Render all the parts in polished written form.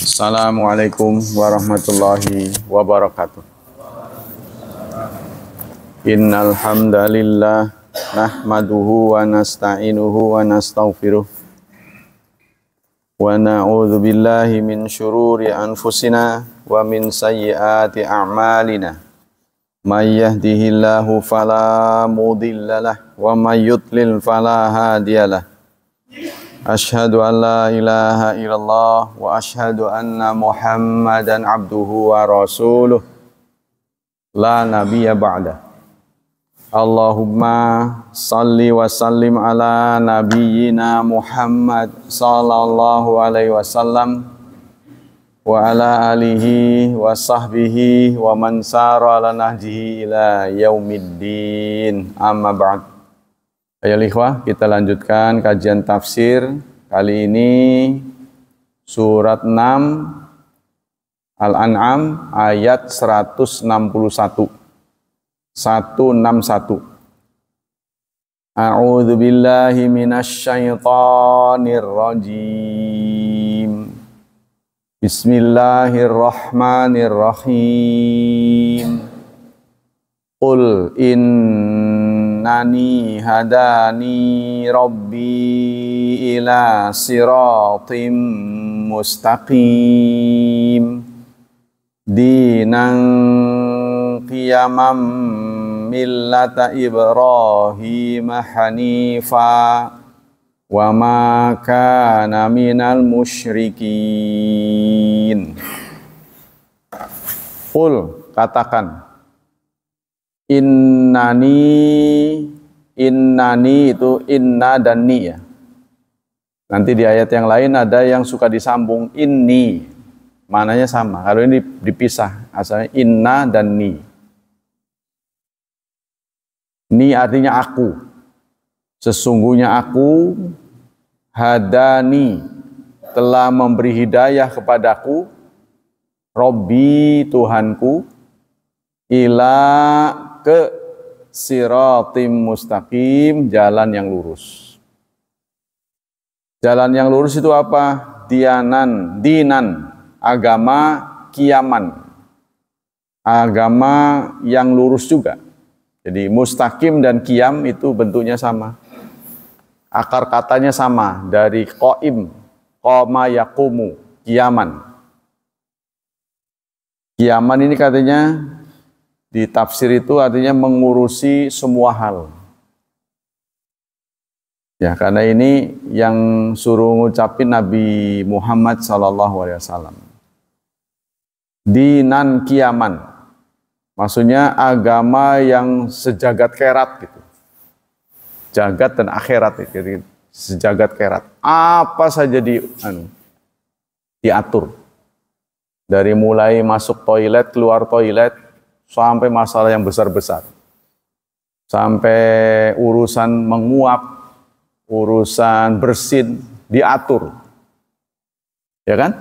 Assalamualaikum warahmatullahi wabarakatuh. Innal hamdalillah nahmaduhu wa nasta'inuhu wa nastaghfiruh wa na'udzu billahi min syururi anfusina wa min sayyiati a'malina. May yahdihillahu fala mudhillalah wa may yudlil fala hadiyalah. Asyhadu an la ilaha illallah wa asyhadu anna Muhammadan abduhu wa rasuluh la nabiyya ba'da. Allahumma salli wa sallim ala nabiyyina Muhammad sallallahu alaihi wasallam wa ala alihi wa sahbihi wa man sara ala nahjihi ila yaumiddin. Amma ba'd. Ayo ikhwah, kita lanjutkan kajian tafsir. Kali ini surat 6 Al-An'am ayat 161. A'udzu billahi minasyaitonir rajim. Bismillahirrahmanirrahim. Qul innani hadani rabbi ila siratim mustaqim dinan qiyamam millata Ibrahim hanifa wa ma kana minal musyrikin. Qul, katakan, innani itu inna dan ni ya. Nanti di ayat yang lain ada yang suka disambung inni, maknanya sama. Kalau ini dipisah, asalnya inna dan ni. Ni artinya aku. Sesungguhnya aku, hadani, telah memberi hidayah kepadaku, Robbi, Tuhanku, ila ke siratim mustaqim, jalan yang lurus. Jalan yang lurus itu apa? Dinan, agama, kiaman, agama yang lurus juga. Jadi mustaqim dan qiyam itu bentuknya sama. Akar katanya sama, dari qaim, qama yaqumu, kiaman. Kiaman ini katanya di tafsir itu artinya mengurusi semua hal. Ya, karena ini yang suruh ngucapin Nabi Muhammad SAW. Dinan kiaman, maksudnya agama yang sejagat kerat gitu. Jagat dan akhirat gitu. Sejagat kerat. Apa saja diatur. Dari mulai masuk toilet, keluar toilet, sampai masalah yang besar-besar. Sampai urusan menguap, urusan bersin, diatur. Ya kan?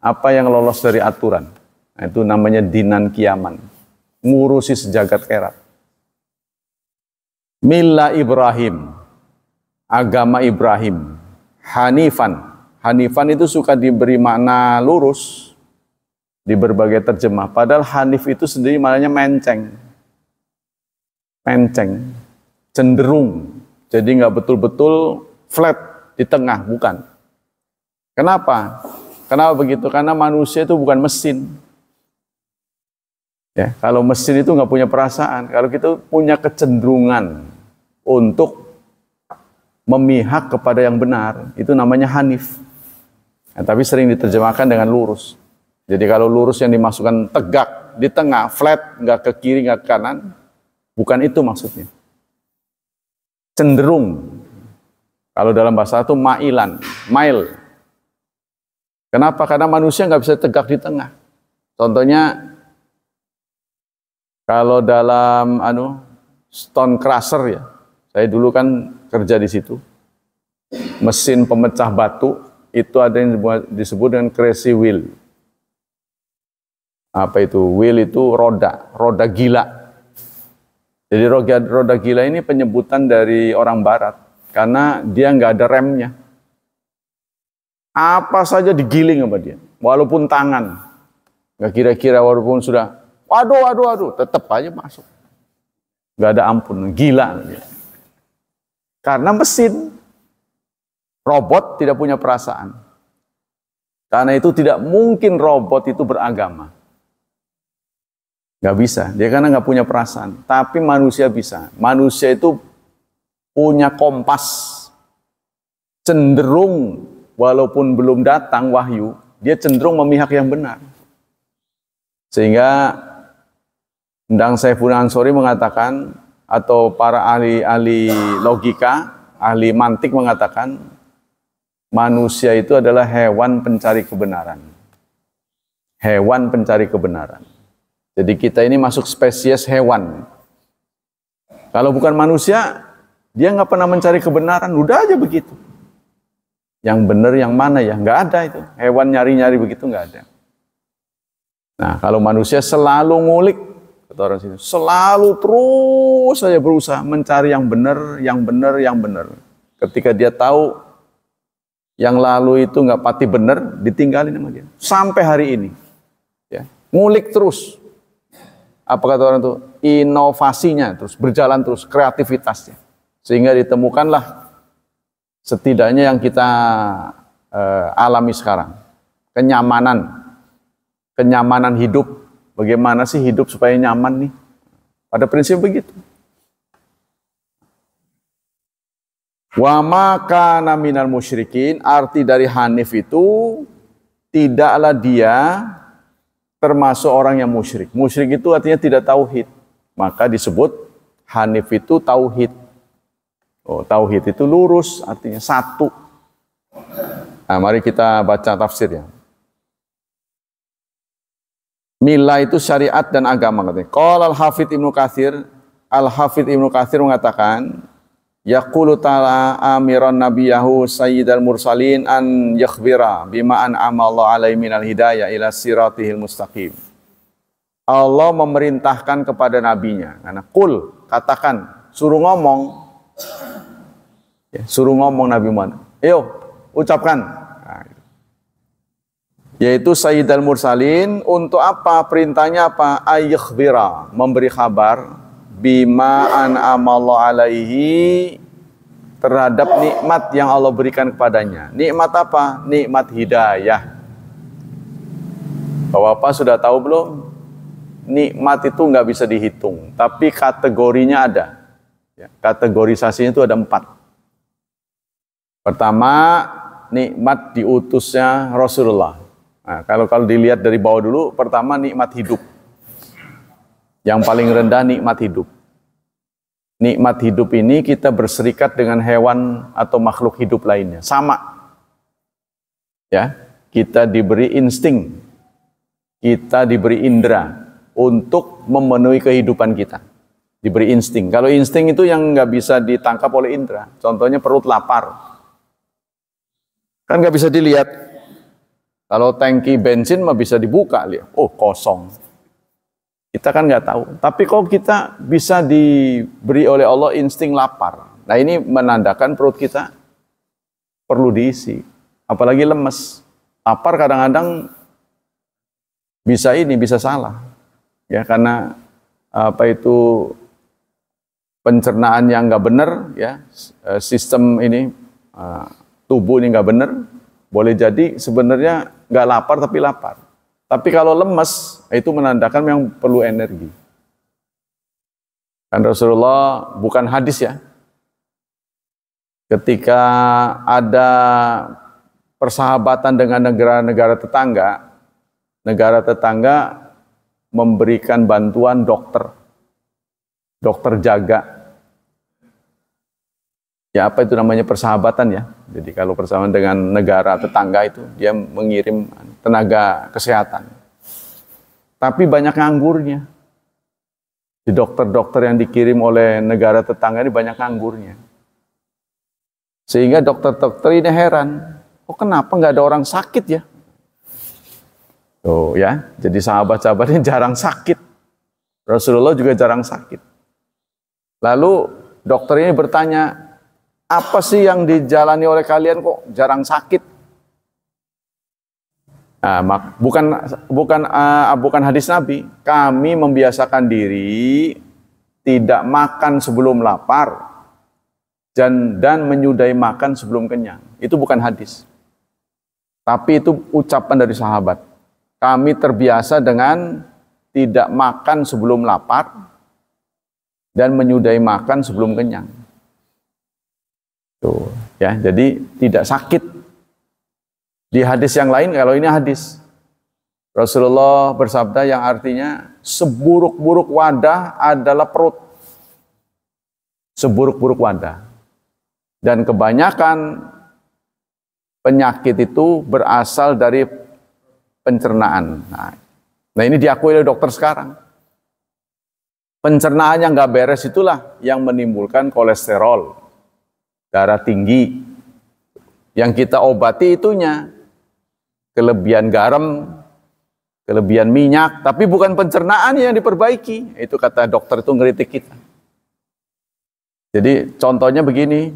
Apa yang lolos dari aturan. Nah, itu namanya dinan kiaman. Ngurusi sejagat kerat. Milla Ibrahim. Agama Ibrahim. Hanifan. Hanifan itu suka diberi makna lurus di berbagai terjemah. Padahal hanif itu sendiri maknanya menceng. Menceng. Cenderung. Jadi nggak betul-betul flat di tengah, bukan. Kenapa? Kenapa begitu? Karena manusia itu bukan mesin. Ya, kalau mesin itu nggak punya perasaan. Kalau kita punya kecenderungan untuk memihak kepada yang benar, itu namanya hanif. Nah, tapi sering diterjemahkan dengan lurus. Jadi kalau lurus yang dimasukkan tegak di tengah, flat, nggak ke kiri, nggak ke kanan, bukan itu maksudnya. Cenderung. Kalau dalam bahasa itu mailan, mail. Kenapa? Karena manusia nggak bisa tegak di tengah. Contohnya, kalau dalam stone crusher ya, saya dulu kan kerja di situ. Mesin pemecah batu itu ada yang disebut dengan crazy wheel. Apa itu? Wheel itu roda gila. Jadi roda gila ini penyebutan dari orang barat karena dia nggak ada remnya. Apa saja digiling sama dia. walaupun tangan. Nggak kira-kira walaupun sudah, waduh, tetap aja masuk. Nggak ada ampun, gila. Karena mesin, robot tidak punya perasaan. Karena itu tidak mungkin robot itu beragama. Nggak bisa, dia karena nggak punya perasaan. Tapi manusia bisa. Manusia itu punya kompas. Cenderung, walaupun belum datang wahyu, dia cenderung memihak yang benar. Sehingga Endang Saifuddin Ansori mengatakan, atau para ahli logika, ahli mantik mengatakan, manusia itu adalah hewan pencari kebenaran. Hewan pencari kebenaran. Jadi kita ini masuk spesies hewan. Kalau bukan manusia, dia nggak pernah mencari kebenaran, udah aja begitu. Yang benar yang mana ya? Nggak ada itu. Hewan nyari-nyari begitu nggak ada. Nah, kalau manusia selalu ngulik, kata orang sini, selalu terus saja berusaha mencari yang benar, yang benar, yang benar. Ketika dia tahu yang lalu itu nggak pati benar, ditinggalin sama dia. Sampai hari ini, ya, ngulik terus. Apa kata orang itu? Inovasinya terus berjalan terus, kreativitasnya, sehingga ditemukanlah setidaknya yang kita alami sekarang, kenyamanan hidup. Bagaimana sih hidup supaya nyaman nih? Pada prinsip begitu. Wa ma kana minal musyrikin, arti dari hanif itu tidaklah dia termasuk orang yang musyrik. Musyrik itu artinya tidak tauhid. Maka disebut hanif itu tauhid. Oh, tauhid itu lurus, artinya satu. Nah, mari kita baca tafsirnya. Milah itu syariat dan agama katanya. Qala al-Hafidz Ibnu Katsir, Al-Hafidz Ibnu Katsir mengatakan, yaqulu ta'ala amiran nabiyahu sayyidal mursalin an yakhbira bima an'ama Allah alaihi minal hidayah ila siratihil mustaqim. Allah memerintahkan kepada nabinya, karena qul, katakan, suruh ngomong. Ya, suruh ngomong Nabi Muhammad. Ayo, ucapkan. Nah, yaitu sayyidal mursalin, untuk apa? Perintahnya apa? Ayyukhbira, memberi kabar bima an'ama Allah alaihi, terhadap nikmat yang Allah berikan kepadanya. Nikmat apa? Nikmat hidayah. Bapak sudah tahu belum? Nikmat itu nggak bisa dihitung, tapi kategorinya ada. Ya, kategorisasinya itu ada 4. Pertama, nikmat diutusnya Rasulullah. Nah, kalau dilihat dari bawah dulu, pertama nikmat hidup. Yang paling rendah nikmat hidup. Nikmat hidup ini kita berserikat dengan hewan atau makhluk hidup lainnya. Sama. Ya, kita diberi insting. Kita diberi indera untuk memenuhi kehidupan kita. Diberi insting. Kalau insting itu yang nggak bisa ditangkap oleh indera. Contohnya perut lapar. Kan nggak bisa dilihat. Kalau tangki bensin mah bisa dibuka, lihat. Oh, kosong. Kita kan nggak tahu. Tapi kok kita bisa diberi oleh Allah insting lapar. Nah, ini menandakan perut kita perlu diisi. Apalagi lemes. Lapar kadang-kadang bisa salah. Ya, karena pencernaan yang nggak benar, ya, sistem ini tubuh ini nggak benar, boleh jadi sebenarnya nggak lapar tapi lapar. Tapi kalau lemes, itu menandakan yang perlu energi. Kan Rasulullah, bukan hadis ya, ketika ada persahabatan dengan negara tetangga memberikan bantuan dokter jaga. Ya, apa itu namanya persahabatan ya. Jadi kalau persahabatan dengan negara tetangga itu, dia mengirim tenaga kesehatan. Tapi banyak nganggurnya. Di dokter-dokter yang dikirim oleh negara tetangga ini banyak nganggurnya. Sehingga dokter-dokter ini heran, kok kenapa nggak ada orang sakit ya? Tuh ya, jadi sahabat-sahabatnya jarang sakit. Rasulullah juga jarang sakit. Lalu dokter ini bertanya, apa sih yang dijalani oleh kalian kok jarang sakit? Bukan hadis Nabi. Kami membiasakan diri tidak makan sebelum lapar dan menyudahi makan sebelum kenyang. Itu bukan hadis. Tapi itu ucapan dari sahabat. Kami terbiasa dengan tidak makan sebelum lapar dan menyudahi makan sebelum kenyang. Tuh, ya, jadi tidak sakit. Di hadis yang lain, kalau ini hadis, Rasulullah bersabda yang artinya seburuk-buruk wadah adalah perut. Seburuk-buruk wadah. Dan kebanyakan penyakit itu berasal dari pencernaan. Nah ini diakui oleh dokter sekarang. Pencernaan yang nggak beres itulah yang menimbulkan kolesterol, darah tinggi. Yang kita obati itunya kelebihan garam, kelebihan minyak, tapi bukan pencernaan yang diperbaiki. Itu kata dokter itu ngeritik kita. Jadi contohnya begini,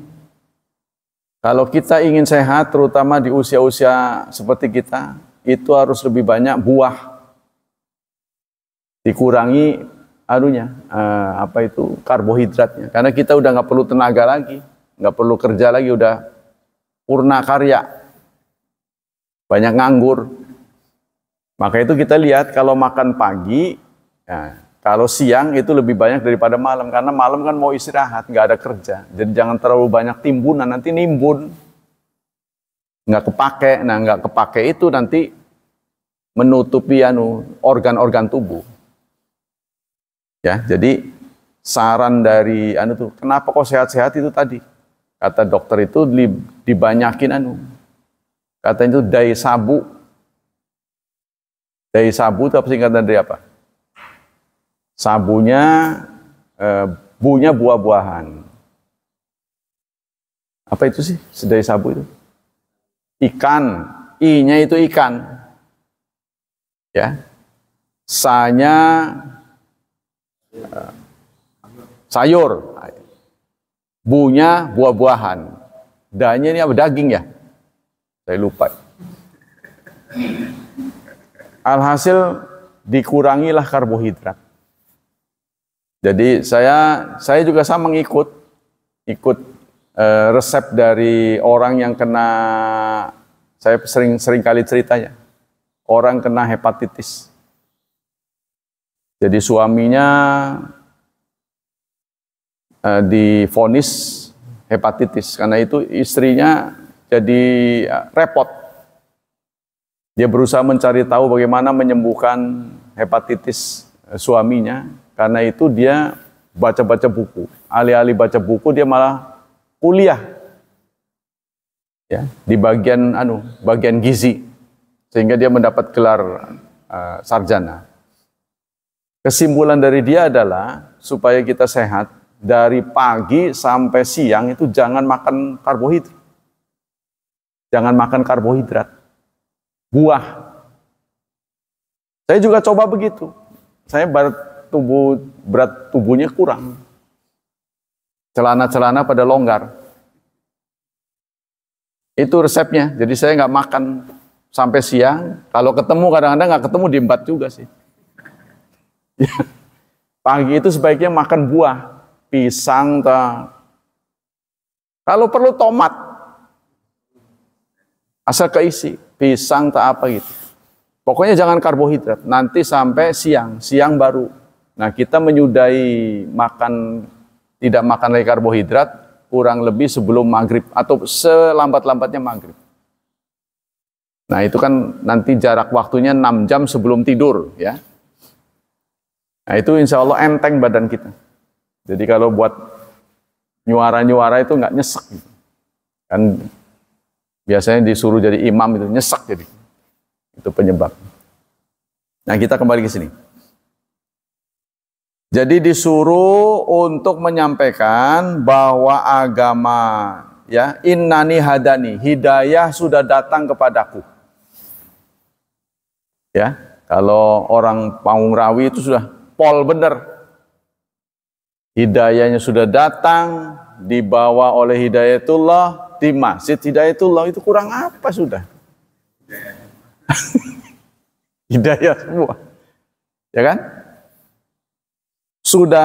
kalau kita ingin sehat, terutama di usia-usia seperti kita, itu harus lebih banyak buah. Dikurangi karbohidratnya. Karena kita udah nggak perlu tenaga lagi, nggak perlu kerja lagi, udah purna karya. Banyak nganggur. Maka itu kita lihat kalau makan pagi, ya, kalau siang itu lebih banyak daripada malam. Karena malam kan mau istirahat, nggak ada kerja. Jadi jangan terlalu banyak timbunan, nanti nimbun. Nggak kepake. Nah nggak kepake itu nanti menutupi organ-organ tubuh. Ya, jadi saran dari kenapa kok sehat-sehat itu tadi? Kata dokter itu dibanyakin katanya itu dai sabu. Dai sabu itu apa singkatan dari apa? Sabunya bunya buah-buahan. Apa itu sih dai sabu itu? Ikan. I-nya itu ikan. Ya. Sa-nya sayur. Bu-nya buah-buahan. Da-nya ini apa? Daging ya? Saya lupa. Alhasil dikurangilah karbohidrat. Jadi saya juga sama ikut resep dari orang yang kena, saya sering kali ceritanya, orang kena hepatitis. Jadi suaminya divonis hepatitis, karena itu istrinya jadi repot. Dia berusaha mencari tahu bagaimana menyembuhkan hepatitis suaminya. Karena itu dia baca-baca buku. Alih-alih baca buku dia malah kuliah. Ya, di bagian gizi. Sehingga dia mendapat gelar sarjana. Kesimpulan dari dia adalah supaya kita sehat, dari pagi sampai siang itu jangan makan karbohidrat. Jangan makan karbohidrat. Buah. Saya juga coba begitu. Saya berat tubuhnya kurang. Celana-celana pada longgar. Itu resepnya. Jadi saya nggak makan sampai siang. Kalau ketemu kadang-kadang nggak ketemu diembat juga sih. Pagi itu sebaiknya makan buah. Pisang, kalau perlu tomat. Asal keisi. Pisang tak apa gitu. Pokoknya jangan karbohidrat. Nanti sampai siang baru. Nah kita menyudahi tidak makan lagi karbohidrat kurang lebih sebelum maghrib atau selambat-lambatnya maghrib. Nah itu kan nanti jarak waktunya 6 jam sebelum tidur ya. Nah itu insya Allah enteng badan kita. Jadi kalau buat nyuara-nyuara itu nggak nyesek gitu. Kan biasanya disuruh jadi imam itu nyesek jadi. Itu penyebab. Nah kita kembali ke sini. Jadi disuruh untuk menyampaikan bahwa agama ya innani hadani, hidayah sudah datang kepadaku. Ya, kalau orang Panggung Rawi itu sudah pol bener. Hidayahnya sudah datang, dibawa oleh Hidayatullah di Masjid Hidayatullah, itu kurang apa sudah? Hidayah semua. Ya kan?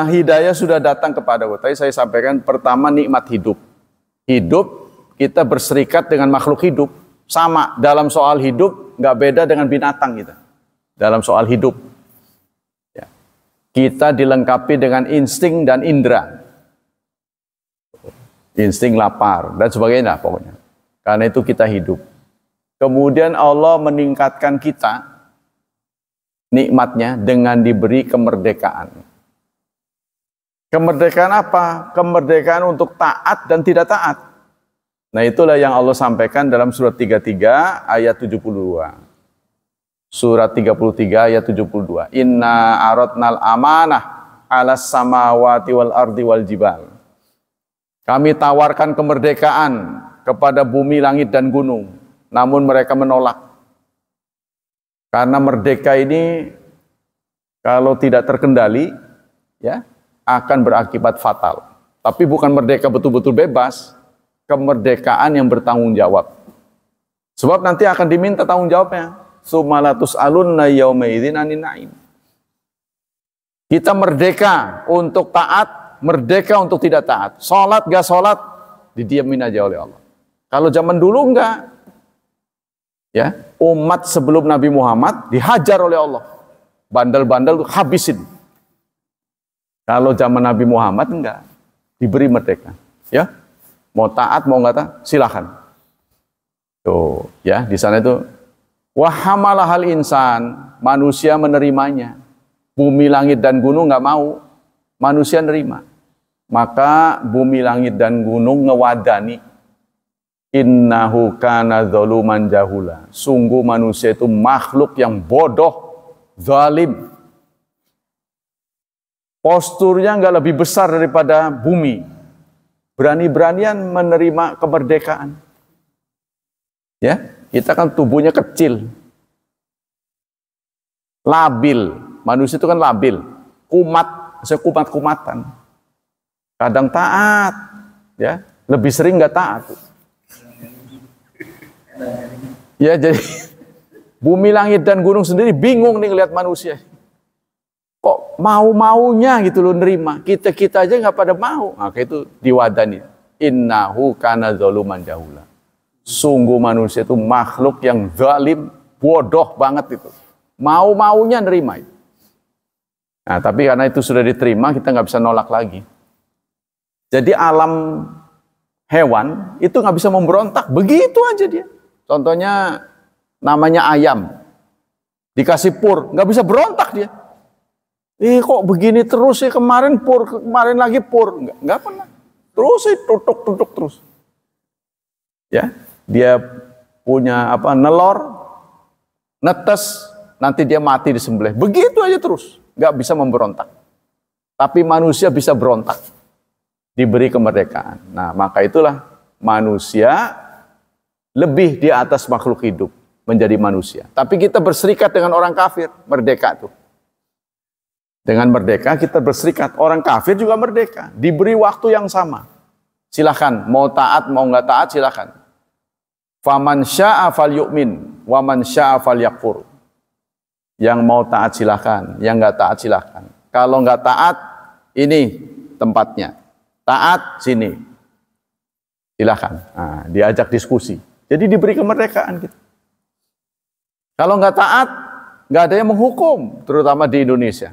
Hidayah sudah datang kepada kita. Tadi saya sampaikan pertama nikmat hidup. Hidup kita berserikat dengan makhluk hidup. Sama dalam soal hidup nggak beda dengan binatang kita. Dalam soal hidup. Ya. Kita dilengkapi dengan insting dan indera. Insting lapar dan sebagainya pokoknya. Karena itu kita hidup. Kemudian Allah meningkatkan kita nikmatnya dengan diberi kemerdekaan. Kemerdekaan apa? Kemerdekaan untuk taat dan tidak taat. Nah itulah yang Allah sampaikan dalam surat 33 ayat 72. Surat 33 ayat 72. Inna aradnal amanah alas samawati wal ardi wal jibal. Kami tawarkan kemerdekaan kepada bumi, langit, dan gunung. Namun mereka menolak. Karena merdeka ini kalau tidak terkendali, ya, akan berakibat fatal. Tapi bukan merdeka betul-betul bebas, kemerdekaan yang bertanggung jawab. Sebab nanti akan diminta tanggung jawabnya. Sumalatus alunna yauma idzin anin naim. Kita merdeka untuk taat, merdeka untuk tidak taat. Salat gak salat didiamin aja oleh Allah. Kalau zaman dulu enggak. Ya, umat sebelum Nabi Muhammad dihajar oleh Allah. Bandel-bandel habisin. Kalau zaman Nabi Muhammad enggak, diberi merdeka. Ya, mau taat mau enggak taat, silakan. Tuh, ya di sana itu wahamalahal insan, manusia menerimanya. Bumi, langit, dan gunung enggak mau, manusia nerima. Maka bumi, langit, dan gunung ngewadani. Innahu kana zaluman jahula. Sungguh manusia itu makhluk yang bodoh, zalim. Posturnya nggak lebih besar daripada bumi. Berani-beranian menerima kemerdekaan. Ya, kita kan tubuhnya kecil. Labil. Manusia itu kan labil. Kumat, saya kumat-kumatan. Kadang taat, ya, lebih sering nggak taat. Ya, jadi bumi, langit, dan gunung sendiri bingung nih ngelihat manusia. Kok mau-maunya gitu loh nerima. Kita aja nggak pada mau. Maka itu diwadani. Innahu kana zaluman jahula. Sungguh manusia itu makhluk yang zalim, bodoh banget itu. Mau-maunya nerima itu. Nah, tapi karena itu sudah diterima, kita nggak bisa nolak lagi. Jadi alam hewan itu nggak bisa memberontak. Begitu aja dia. Contohnya namanya ayam. Dikasih pur, nggak bisa berontak dia. Kok begini terus sih, kemarin pur, kemarin lagi pur. Nggak pernah. Terus sih tutuk terus. Ya, dia punya apa, nelor, netes, nanti dia mati disembelih. Begitu aja terus, nggak bisa memberontak. Tapi manusia bisa berontak. Diberi kemerdekaan. Nah, maka itulah manusia lebih di atas makhluk hidup menjadi manusia. Tapi kita berserikat dengan orang kafir, merdeka tuh. Dengan merdeka kita berserikat. Orang kafir juga merdeka, diberi waktu yang sama. Silakan, mau taat mau nggak taat silakan. Faman syaa'a falyu'min, wa man syaa'a falyakfur. Yang mau taat silakan, yang nggak taat silakan. Kalau nggak taat, ini tempatnya. Taat sini. Silakan. Nah, diajak diskusi. Jadi diberi kemerdekaan gitu. Kalau nggak taat, nggak ada yang menghukum, terutama di Indonesia.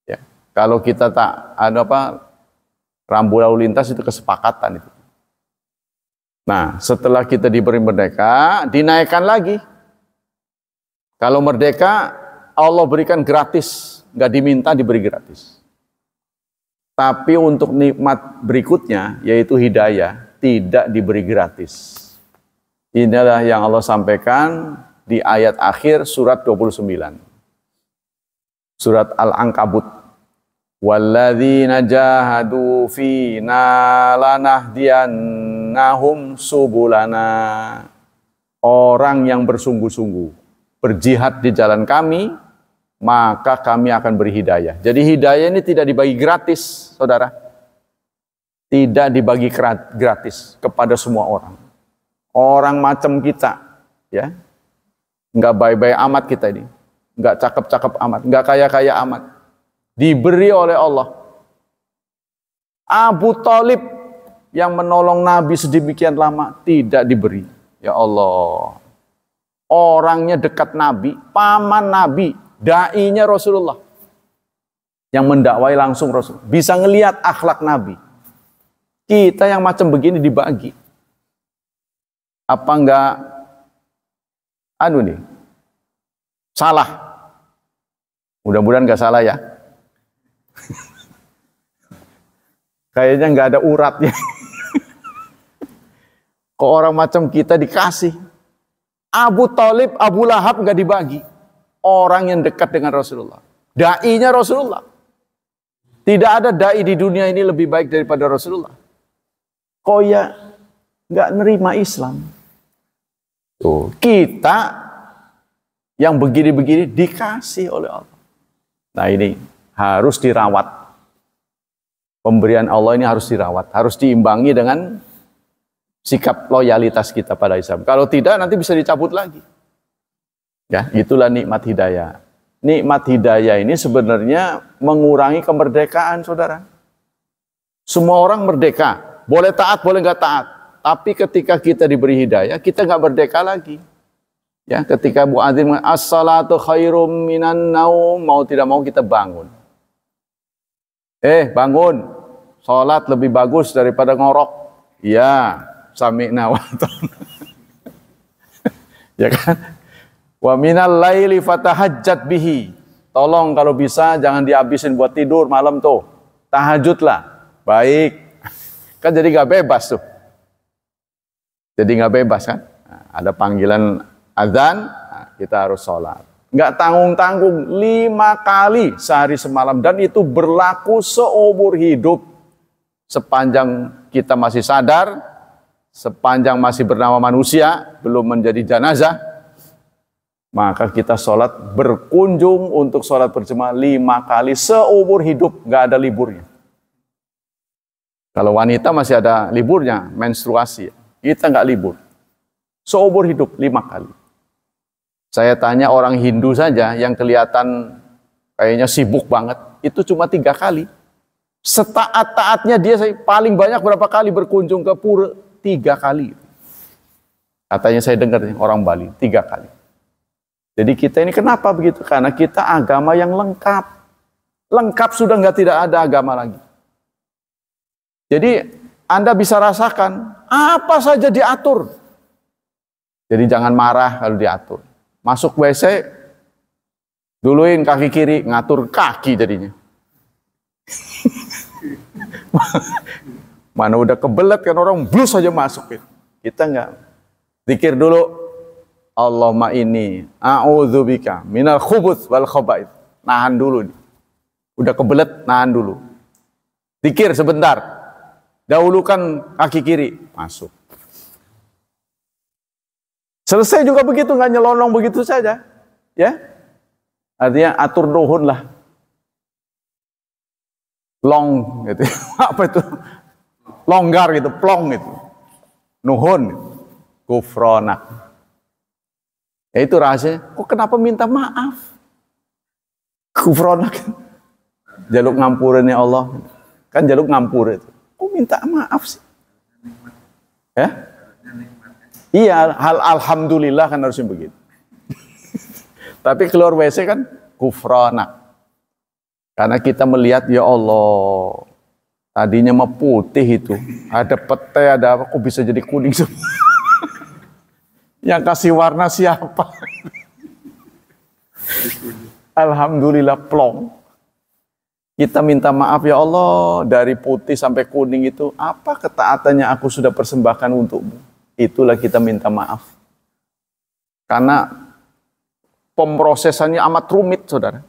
Ya, kalau kita tak ada apa, rambu lalu lintas itu kesepakatan itu. Nah, setelah kita diberi merdeka, dinaikkan lagi. Kalau merdeka, Allah berikan gratis, nggak diminta, diberi gratis. Tapi untuk nikmat berikutnya, yaitu hidayah, tidak diberi gratis. Inilah yang Allah sampaikan di ayat akhir surat 29. Surat Al-Ankabut. Walladzina jahadu fina lanahdiyannahum subulana. Orang yang bersungguh-sungguh berjihad di jalan kami, maka kami akan beri hidayah. Jadi hidayah ini tidak dibagi gratis, saudara. Tidak dibagi gratis kepada semua orang. Orang macam kita, ya, nggak baik-baik amat kita ini. nggak cakep-cakep amat, nggak kaya-kaya amat. Diberi oleh Allah. Abu Thalib yang menolong Nabi sedemikian lama tidak diberi. Ya Allah. Orangnya dekat Nabi, paman Nabi, dai-nya Rasulullah. Yang mendakwai langsung Rasul. Bisa ngelihat akhlak Nabi. Kita yang macam begini dibagi. Apa enggak salah? Mudah-mudahan enggak salah ya. Kayaknya enggak ada uratnya. Kok orang macam kita dikasih? Abu Thalib, Abu Lahab enggak dibagi. Orang yang dekat dengan Rasulullah. Dai-nya Rasulullah. Tidak ada dai di dunia ini lebih baik daripada Rasulullah. Kok ya nggak nerima Islam? Tuh, kita yang begini-begini dikasih oleh Allah. Nah ini harus dirawat. Pemberian Allah ini harus dirawat. Harus diimbangi dengan sikap loyalitas kita pada Islam. Kalau tidak nanti bisa dicabut lagi. Ya, itulah nikmat hidayah. Nikmat hidayah ini sebenarnya mengurangi kemerdekaan, saudara. Semua orang merdeka, boleh taat, boleh nggak taat. Tapi ketika kita diberi hidayah, kita nggak merdeka lagi. Ya, ketika muadzin as-salatu khairum minan naum, mau tidak mau kita bangun. Bangun, sholat lebih bagus daripada ngorok. Ya, sami'na wa ata'na. Ya kan? Wa minal laili fatahajjat bihi. Tolong kalau bisa jangan dihabisin buat tidur malam tuh. Tahajudlah. Baik. Kan jadi nggak bebas tuh. Jadi nggak bebas kan? Nah, ada panggilan azan, kita harus sholat. Nggak tanggung-tanggung 5 kali sehari semalam. Dan itu berlaku seumur hidup. Sepanjang kita masih sadar, sepanjang masih bernama manusia, belum menjadi jenazah, maka kita sholat berkunjung untuk sholat berjemaah 5 kali seumur hidup, nggak ada liburnya. Kalau wanita masih ada liburnya, menstruasi. Kita nggak libur. Seumur hidup 5 kali. Saya tanya orang Hindu saja yang kelihatan kayaknya sibuk banget, itu cuma 3 kali. Setaat-taatnya dia paling banyak berapa kali berkunjung ke pura? 3 kali. Katanya saya dengar orang Bali, 3 kali. Jadi kita ini kenapa begitu? Karena kita agama yang lengkap. Lengkap sudah tidak ada agama lagi. Jadi Anda bisa rasakan, apa saja diatur. Jadi jangan marah kalau diatur. Masuk WC, duluin kaki kiri, ngatur kaki jadinya. Mana udah kebelet kan orang blus aja masuk. Kita enggak. Zikir dulu. Allahumma inni a'udzubika minal khubuts wal khaba'ith. Nahan dulu. Udah kebelet, nahan dulu. Zikir sebentar. Dahulukan kaki kiri, masuk. Selesai juga begitu, nggak nyelonong begitu saja. Ya. Artinya atur nuhun lah. Long gitu. Apa itu? Longgar gitu, plong gitu. Nuhun. Gufronak. Ya itu rahasia. Kok kenapa minta maaf? Gufronak. Jaluk ngampurannya Allah. Kan jaluk ngampur itu. Kok minta maaf sih? Ya? Iya, alhamdulillah kan harusnya begitu. Tapi keluar WC kan gufronak. Karena kita melihat, ya Allah, tadinya mah putih itu. Ada pete, ada apa, kok bisa jadi kuning semua. Yang kasih warna siapa? Alhamdulillah plong. Kita minta maaf, ya Allah, dari putih sampai kuning itu, apa ketaatannya aku sudah persembahkan untukmu? Itulah kita minta maaf. Karena pemrosesannya amat rumit, saudara.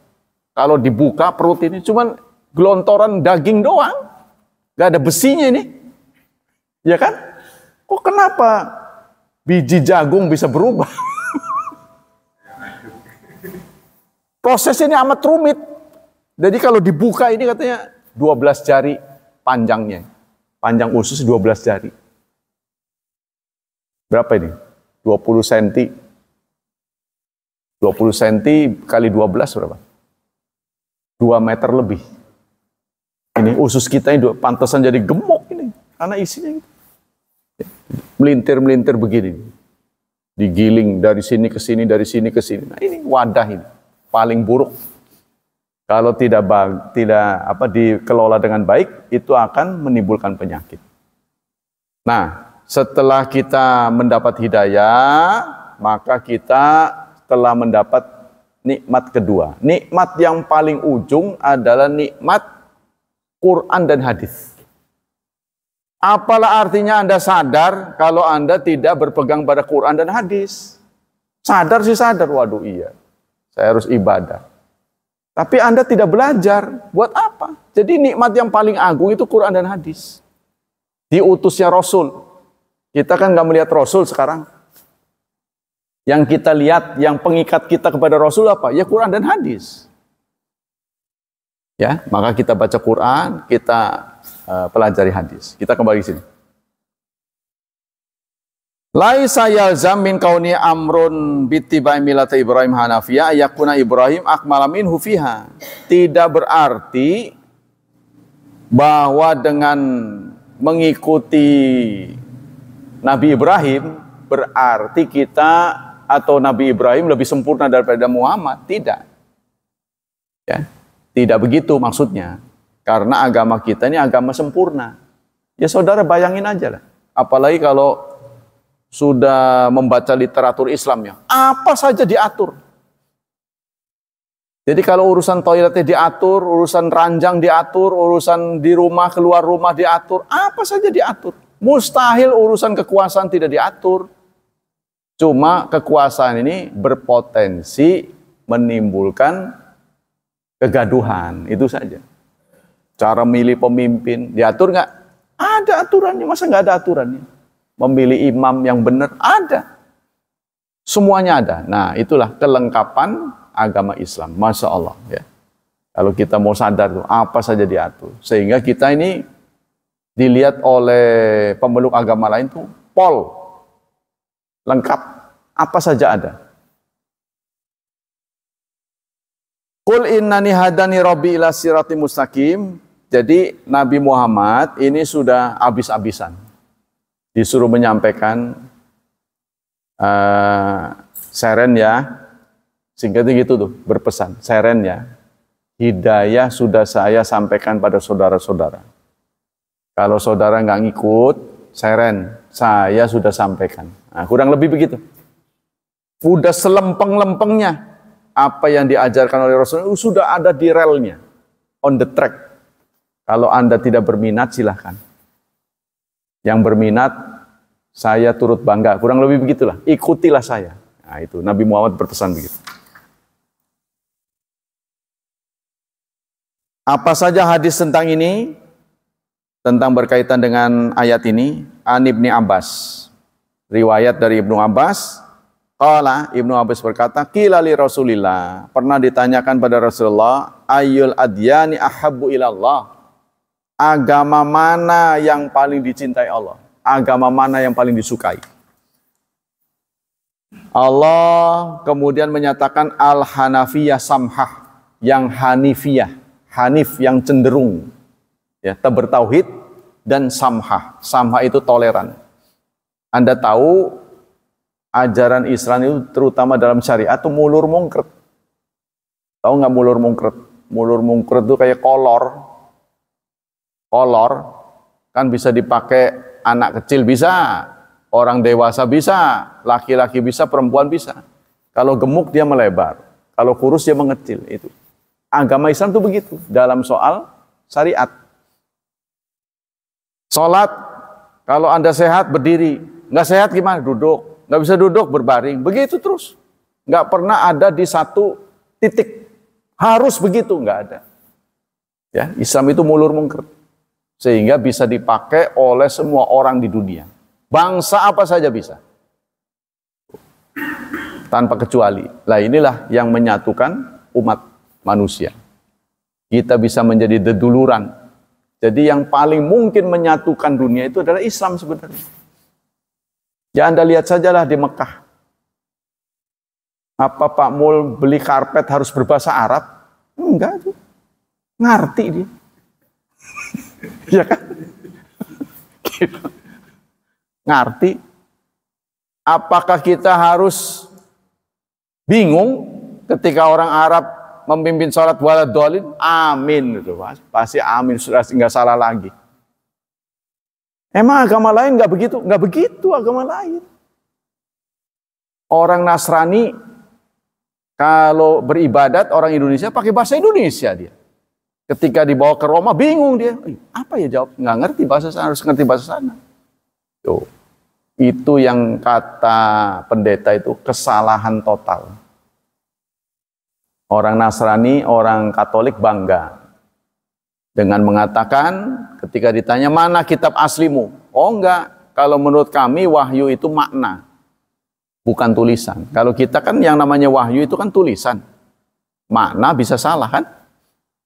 Kalau dibuka perut ini cuman gelontoran daging doang. Gak ada besinya ini. Ya kan? Kok kenapa biji jagung bisa berubah? Proses ini amat rumit. Jadi kalau dibuka ini katanya 12 jari panjangnya. Panjang usus 12 jari. Berapa ini? 20 cm. 20 cm kali 12 berapa? 2 meter lebih. Ini usus kita ini pantesan jadi gemuk ini. Karena isinya gitu. Melintir-melintir begini. Digiling dari sini ke sini, dari sini ke sini. Nah ini wadah ini. Paling buruk. Kalau tidak dikelola dengan baik, itu akan menimbulkan penyakit. Nah, setelah kita mendapat hidayah, maka kita telah mendapat nikmat kedua. Nikmat yang paling ujung adalah nikmat Quran dan hadis. Apalah artinya Anda sadar kalau Anda tidak berpegang pada Quran dan hadis? Sadar sih sadar, waduh iya, saya harus ibadah. Tapi Anda tidak belajar, buat apa? Jadi nikmat yang paling agung itu Quran dan hadis. Diutusnya Rasul. Kita kan nggak melihat Rasul sekarang. Yang kita lihat, yang pengikat kita kepada Rasul apa? Ya Quran dan hadis. Ya, maka kita baca Quran, kita pelajari hadis. Kita kembali ke sini. Laisa yalzam min kauni amrun bittiba'i millati Ibrahim hanafiyah yakuna Ibrahim akmala minhu fiha. Tidak berarti bahwa dengan mengikuti Nabi Ibrahim berarti kita atau Nabi Ibrahim lebih sempurna daripada Muhammad. Tidak. Ya, tidak begitu maksudnya. Karena agama kita ini agama sempurna. Ya saudara bayangin aja lah. Apalagi kalau sudah membaca literatur Islamnya, apa saja diatur. Jadi kalau urusan toiletnya diatur, urusan ranjang diatur, urusan di rumah, keluar rumah diatur, apa saja diatur. Mustahil urusan kekuasaan tidak diatur. Cuma kekuasaan ini berpotensi menimbulkan kegaduhan, itu saja. Cara milih pemimpin, diatur nggak? Ada aturannya, masa nggak ada aturannya? Memilih imam yang benar, ada. Semuanya ada. Nah, itulah kelengkapan agama Islam. Masya Allah. Ya. Kalau kita mau sadar, tuh, apa saja diatur. Sehingga kita ini dilihat oleh pemeluk agama lain tuh pol. Lengkap. Apa saja ada. Qul innani hadani rabbi ila siratim mustaqim. Jadi Nabi Muhammad ini sudah habis-habisan. Disuruh menyampaikan seren ya, singkatnya gitu tuh, berpesan, seren ya, hidayah sudah saya sampaikan pada saudara-saudara. Kalau saudara nggak ngikut, seren, saya sudah sampaikan. Nah, kurang lebih begitu. Udah selempeng-lempengnya apa yang diajarkan oleh Rasul sudah ada di relnya, on the track. Kalau Anda tidak berminat silahkan. Yang berminat, saya turut bangga. Kurang lebih begitulah. Ikutilah saya. Nah itu, Nabi Muhammad berpesan begitu. Apa saja hadis tentang ini? Tentang berkaitan dengan ayat ini. An Ibni Abbas. Riwayat dari Ibnu Abbas. Qala, Ibnu Abbas berkata, qila li Rasulillah. Pernah ditanyakan pada Rasulullah, ayyul adyani ahabbu ilallah. Agama mana yang paling dicintai Allah? Agama mana yang paling disukai? Allah kemudian menyatakan al-hanafiyah samhah, yang hanifiyah, hanif yang cenderung, ya, bertauhid, dan samhah. Samhah itu toleran. Anda tahu ajaran Islam itu terutama dalam syariat itu mulur mungkret. Tahu nggak mulur mungkret? Mulur mungkret itu kayak kolor. Kolor kan bisa dipakai anak kecil bisa, orang dewasa bisa, laki-laki bisa, perempuan bisa. Kalau gemuk dia melebar, kalau kurus dia mengecil. Itu agama Islam itu begitu dalam soal syariat. Sholat, kalau Anda sehat berdiri, nggak sehat gimana? Duduk, nggak bisa duduk berbaring, begitu terus. Nggak pernah ada di satu titik, harus begitu, nggak ada. Ya, Islam itu mulur mungkret. Sehingga bisa dipakai oleh semua orang di dunia. Bangsa apa saja bisa. Tanpa kecuali. Nah inilah yang menyatukan umat manusia. Kita bisa menjadi deduluran. Jadi yang paling mungkin menyatukan dunia itu adalah Islam sebenarnya. Ya Anda lihat sajalah di Mekah. Apa Pak Mul beli karpet harus berbahasa Arab? Enggak tuh. Ngerti dia. Iya kan? Gitu. Ngerti. Apakah kita harus bingung ketika orang Arab memimpin sholat waladhdallin? Amin gitu, Mas. Pasti amin, sudah nggak salah lagi. Emang agama lain nggak begitu? Nggak begitu agama lain. Orang Nasrani kalau beribadat orang Indonesia pakai bahasa Indonesia dia. Ketika dibawa ke Roma bingung dia. Apa ya jawab? Nggak ngerti bahasa sana, harus ngerti bahasa sana. Tuh. Itu yang kata pendeta itu kesalahan total. Orang Nasrani, orang Katolik bangga dengan mengatakan ketika ditanya mana kitab aslimu? Oh enggak, kalau menurut kami wahyu itu makna, bukan tulisan. Kalau kita kan yang namanya wahyu itu kan tulisan. Makna bisa salah kan?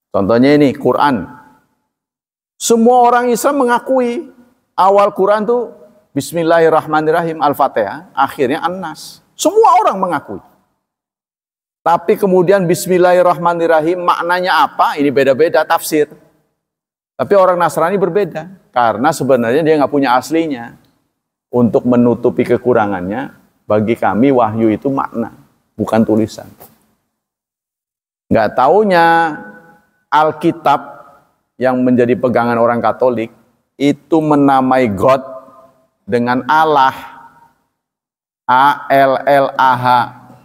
Contohnya ini Quran. Semua orang Islam mengakui awal Quran tuh Bismillahirrahmanirrahim, Al-Fatihah, akhirnya An-Nas. Semua orang mengakui. Tapi kemudian Bismillahirrahmanirrahim maknanya apa? Ini beda-beda tafsir. Tapi orang Nasrani berbeda. Karena sebenarnya dia nggak punya aslinya. Untuk menutupi kekurangannya, bagi kami wahyu itu makna, bukan tulisan. Nggak taunya Alkitab yang menjadi pegangan orang Katolik itu menamai God dengan Allah, A-L-L-A-H.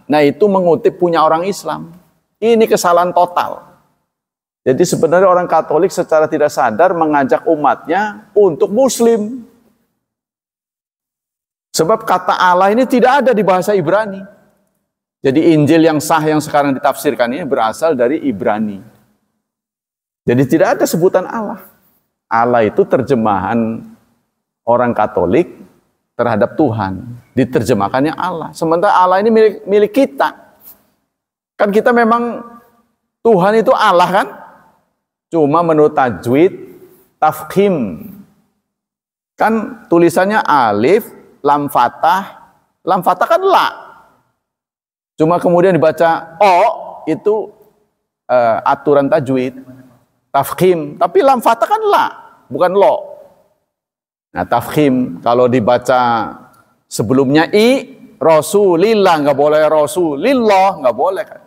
Nah itu mengutip punya orang Islam. Ini kesalahan total. Jadi sebenarnya orang Katolik secara tidak sadar mengajak umatnya untuk Muslim. Sebab kata Allah ini tidak ada di bahasa Ibrani. Jadi Injil yang sah yang sekarang ditafsirkan ini berasal dari Ibrani. Jadi tidak ada sebutan Allah. Allah itu terjemahan orang Katolik terhadap Tuhan. Diterjemahkannya Allah. Sementara Allah ini milik kita. Kan kita memang Tuhan itu Allah kan? Cuma menurut tajwid, tafkhim. Kan tulisannya alif, lam fathah kan la. Cuma kemudian dibaca o, itu aturan tajwid. Tafkhim, tapi lam fathah kan la, bukan lo. Nah tafkhim, kalau dibaca sebelumnya i, Rasulillah, nggak boleh Rasulillah, nggak boleh kan.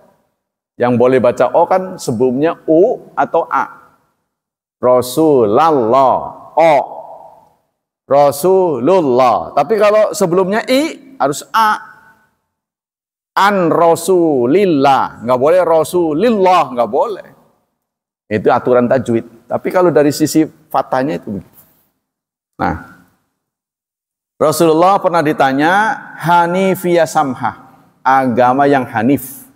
Yang boleh baca o kan sebelumnya u atau a. Rasulallah, o. Rasulullah. Tapi kalau sebelumnya i harus a. An Rasulillah, nggak boleh Rasulillah, nggak boleh. Itu aturan tajwid. Tapi kalau dari sisi fathahnya itu begitu. Nah, Rasulullah pernah ditanya hanifiyah samha, agama yang hanif.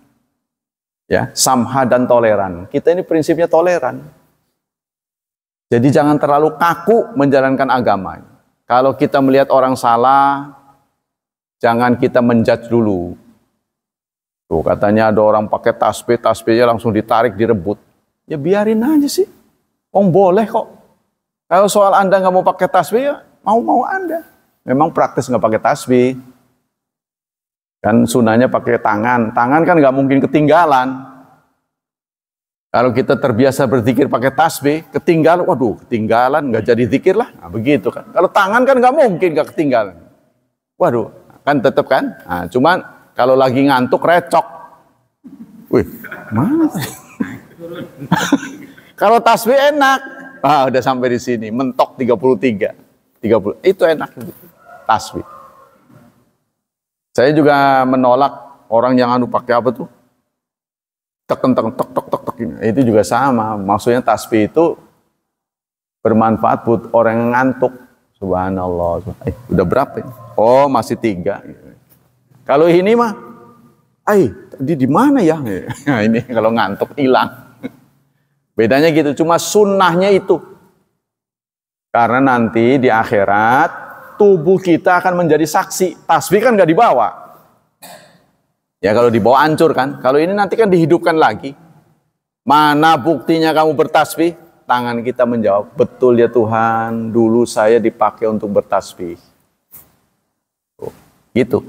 Ya, samha dan toleran. Kita ini prinsipnya toleran. Jadi jangan terlalu kaku menjalankan agama. Kalau kita melihat orang salah, jangan kita menjudge dulu. Tuh katanya ada orang pakai tasbih, tasbihnya langsung ditarik, direbut. Ya biarin aja sih. Boleh kok. Kalau soal Anda nggak mau pakai tasbih, ya mau Anda. Memang praktis nggak pakai tasbih. Kan sunahnya pakai tangan. Tangan kan nggak mungkin ketinggalan. Kalau kita terbiasa berzikir pakai tasbih, ketinggalan, waduh ketinggalan, nggak jadi zikir lah. Nah, begitu kan. Kalau tangan kan nggak mungkin nggak ketinggalan. Waduh, kan tetap kan. Nah, cuman kalau lagi ngantuk recok. Wih, mana? Kalau tasbih enak. Udah sampai di sini, mentok 33. 30. Itu enak tasbih. Saya juga menolak orang yang pakai apa tuh? Tek ini. Itu juga sama. Maksudnya tasbih itu bermanfaat buat orang yang ngantuk. Subhanallah. Udah berapa ini? Oh, masih 3. Kalau ini mah, tadi di mana ya? Nah, ini kalau ngantuk hilang. Bedanya gitu, cuma sunnahnya itu. Karena nanti di akhirat, tubuh kita akan menjadi saksi. Tasbih kan nggak dibawa. Ya kalau dibawa hancur kan. Kalau ini nanti kan dihidupkan lagi. Mana buktinya kamu bertasbih? Tangan kita menjawab, betul ya Tuhan, dulu saya dipakai untuk bertasbih. Gitu.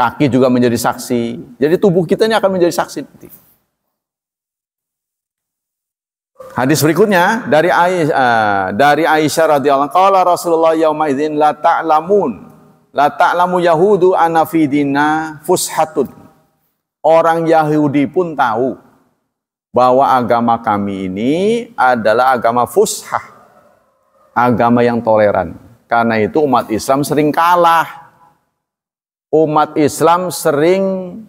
Kaki juga menjadi saksi. Jadi tubuh kita ini akan menjadi saksi. Hadis berikutnya dari Aisyah radhiyallahu anha, qala Rasulullah yauma idzin la ta'lamu yahudu anna fi dinna fushatun. Orang Yahudi pun tahu bahwa agama kami ini adalah agama fushah, agama yang toleran. Karena itu umat Islam sering kalah. Umat Islam sering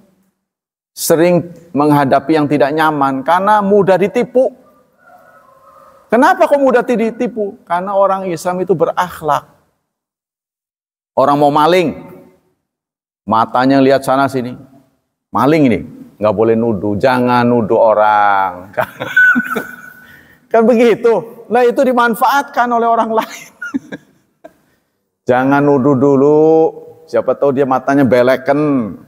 menghadapi yang tidak nyaman karena mudah ditipu. Kenapa kok mudah ditipu? Karena orang Islam itu berakhlak. Orang mau maling, matanya lihat sana sini. Maling ini, nggak boleh nuduh, jangan nuduh orang. Kan begitu. Nah itu dimanfaatkan oleh orang lain. Jangan nuduh dulu, siapa tahu dia matanya beleken.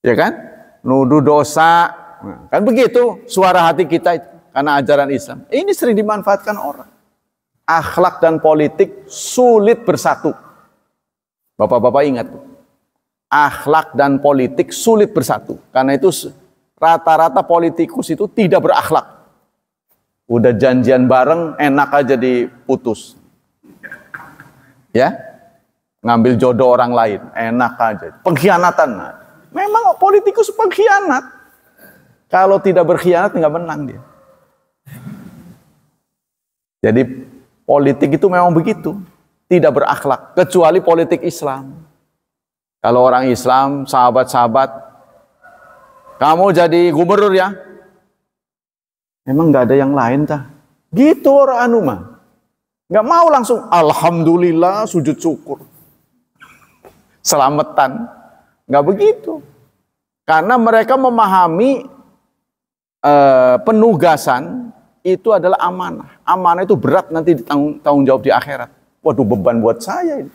Ya kan? Nuduh dosa. Nah, kan begitu suara hati kita itu. Karena ajaran Islam. Ini sering dimanfaatkan orang. Akhlak dan politik sulit bersatu. Bapak-bapak ingat. Akhlak dan politik sulit bersatu. Karena itu rata-rata politikus itu tidak berakhlak. Udah janjian bareng enak aja diputus. Ya? Ngambil jodoh orang lain. Enak aja. Pengkhianatan. Memang politikus pengkhianat. Kalau tidak berkhianat nggak menang dia. Jadi politik itu memang begitu, tidak berakhlak, kecuali politik Islam. Kalau orang Islam, sahabat-sahabat, kamu jadi gubernur ya? Emang nggak ada yang lain tah? Gitu orang anu mah, nggak mau langsung alhamdulillah sujud syukur, selamatan, nggak begitu. Karena mereka memahami penugasan itu adalah amanah. Amanah itu berat nanti ditanggung jawab di akhirat. Waduh, beban buat saya ini.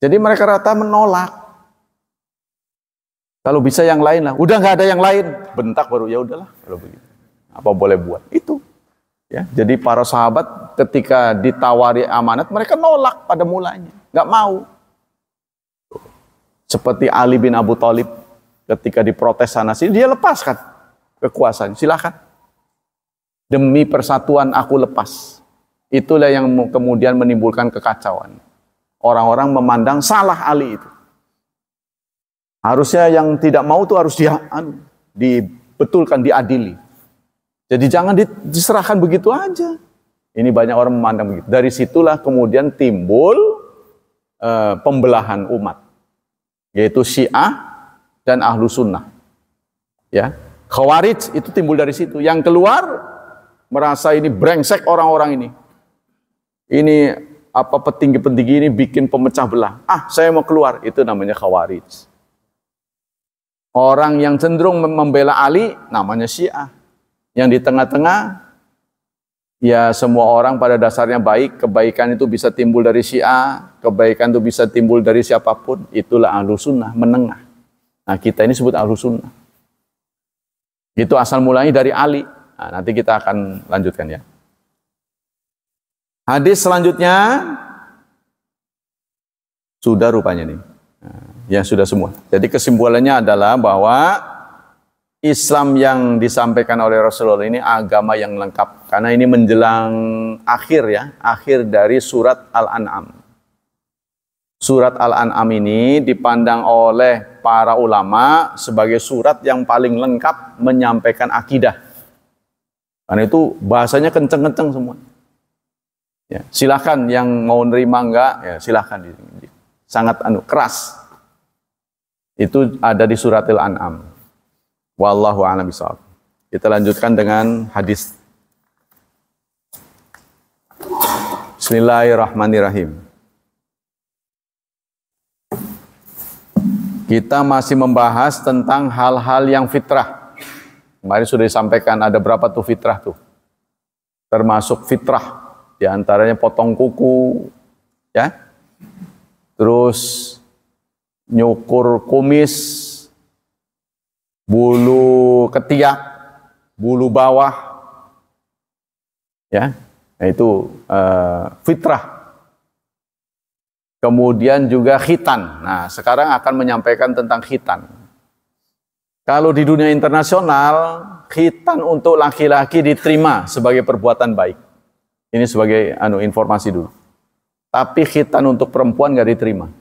Jadi mereka rata menolak. Kalau bisa yang lain lah. Udah nggak ada yang lain. Bentak baru ya udahlah. Kalau begitu. Apa boleh buat? Itu. Ya. Jadi para sahabat ketika ditawari amanat mereka nolak pada mulanya. Nggak mau. Seperti Ali bin Abu Thalib ketika diprotes sana sini dia lepaskan kekuasaan. Silakan. Demi persatuan aku lepas. Itulah yang kemudian menimbulkan kekacauan. Orang-orang memandang salah Ali itu. Harusnya yang tidak mau itu harus dibetulkan, diadili. Jadi jangan diserahkan begitu aja. Ini banyak orang memandang begitu. Dari situlah kemudian timbul pembelahan umat. Yaitu Syiah dan Ahlu Sunnah. Ya. Khawarij itu timbul dari situ. Yang keluar merasa ini brengsek orang-orang ini. Ini apa petinggi-petinggi ini bikin pemecah belah. Saya mau keluar. Itu namanya Khawarij. Orang yang cenderung membela Ali namanya Syiah. Yang di tengah-tengah ya semua orang pada dasarnya baik. Kebaikan itu bisa timbul dari Syiah. Kebaikan itu bisa timbul dari siapapun. Itulah Ahlu Sunnah, menengah. Nah kita ini sebut Ahlu Sunnah. Itu asal mulanya dari Ali. Nah, nanti kita akan lanjutkan ya. Hadis selanjutnya sudah rupanya nih. Nah, ya sudah semua. Jadi kesimpulannya adalah bahwa Islam yang disampaikan oleh Rasulullah ini agama yang lengkap. Karena ini menjelang akhir ya, akhir dari surat Al-An'am. Surat Al-An'am ini dipandang oleh para ulama sebagai surat yang paling lengkap menyampaikan akidah. Karena itu bahasanya kenceng-kenceng semua. Ya, silakan yang mau nerima enggak, ya silakan. Sangat keras. Itu ada di surat Al-An'am. Wallahu a'lam bishawab. Kita lanjutkan dengan hadis. Bismillahirrahmanirrahim. Kita masih membahas tentang hal-hal yang fitrah. Kemarin sudah disampaikan ada berapa tuh fitrah tuh. Termasuk fitrah. Di antaranya potong kuku. Ya. Terus nyukur kumis. Bulu ketiak. Bulu bawah. Ya. Nah, itu fitrah. Kemudian juga khitan. Nah, sekarang akan menyampaikan tentang khitan. Kalau di dunia internasional, khitan untuk laki-laki diterima sebagai perbuatan baik. Ini sebagai informasi dulu. Tapi khitan untuk perempuan nggak diterima.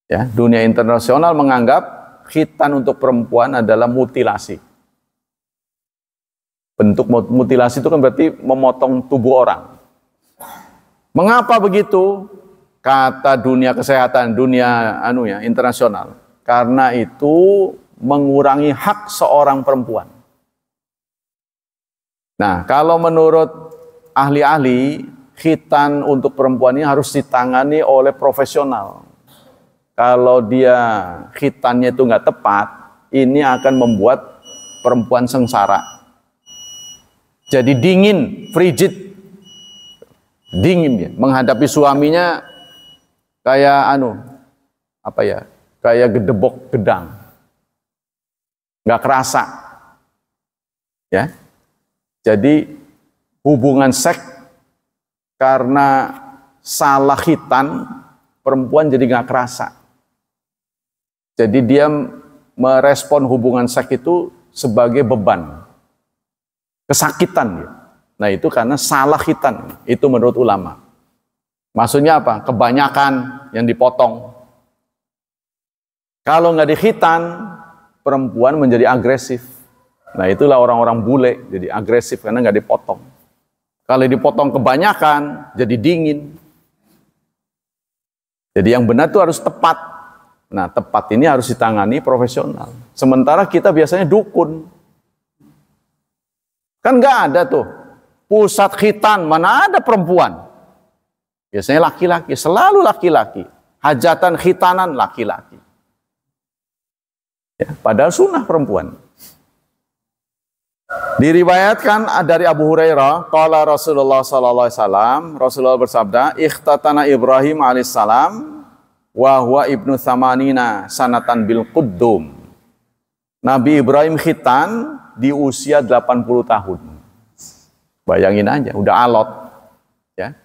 Ya, dunia internasional menganggap khitan untuk perempuan adalah mutilasi. Bentuk mutilasi itu kan berarti memotong tubuh orang. Mengapa begitu? Kata dunia kesehatan, dunia internasional. Karena itu mengurangi hak seorang perempuan. Nah, kalau menurut ahli-ahli, khitan untuk perempuan ini harus ditangani oleh profesional. Kalau dia khitannya itu nggak tepat, ini akan membuat perempuan sengsara. Jadi dingin, frigid, dingin dia. Menghadapi suaminya kayak kayak gedebok gedang, nggak kerasa, ya. Jadi hubungan seks karena salah khitan, perempuan jadi nggak kerasa. Jadi dia merespon hubungan seks itu sebagai beban, kesakitan. Nah itu karena salah khitan, itu menurut ulama. Maksudnya apa? Kebanyakan yang dipotong. Kalau nggak dikhitan, perempuan menjadi agresif. Nah itulah orang-orang bule, jadi agresif karena nggak dipotong. Kalau dipotong kebanyakan, jadi dingin. Jadi yang benar itu harus tepat. Nah, tepat ini harus ditangani profesional. Sementara kita biasanya dukun. Kan nggak ada tuh. Pusat khitan, mana ada perempuan. Biasanya laki-laki, selalu laki-laki. Hajatan khitanan laki-laki. Ya, padahal sunnah perempuan. Diriwayatkan dari Abu Hurairah, qala Rasulullah sallallahu alaihi wasallam, Rasulullah bersabda, ikhtatana Ibrahim alaihissalam wa huwa ibnu thamanina sanatan bil quddum. Nabi Ibrahim khitan di usia 80 tahun. Bayangin aja, udah alot. Ya.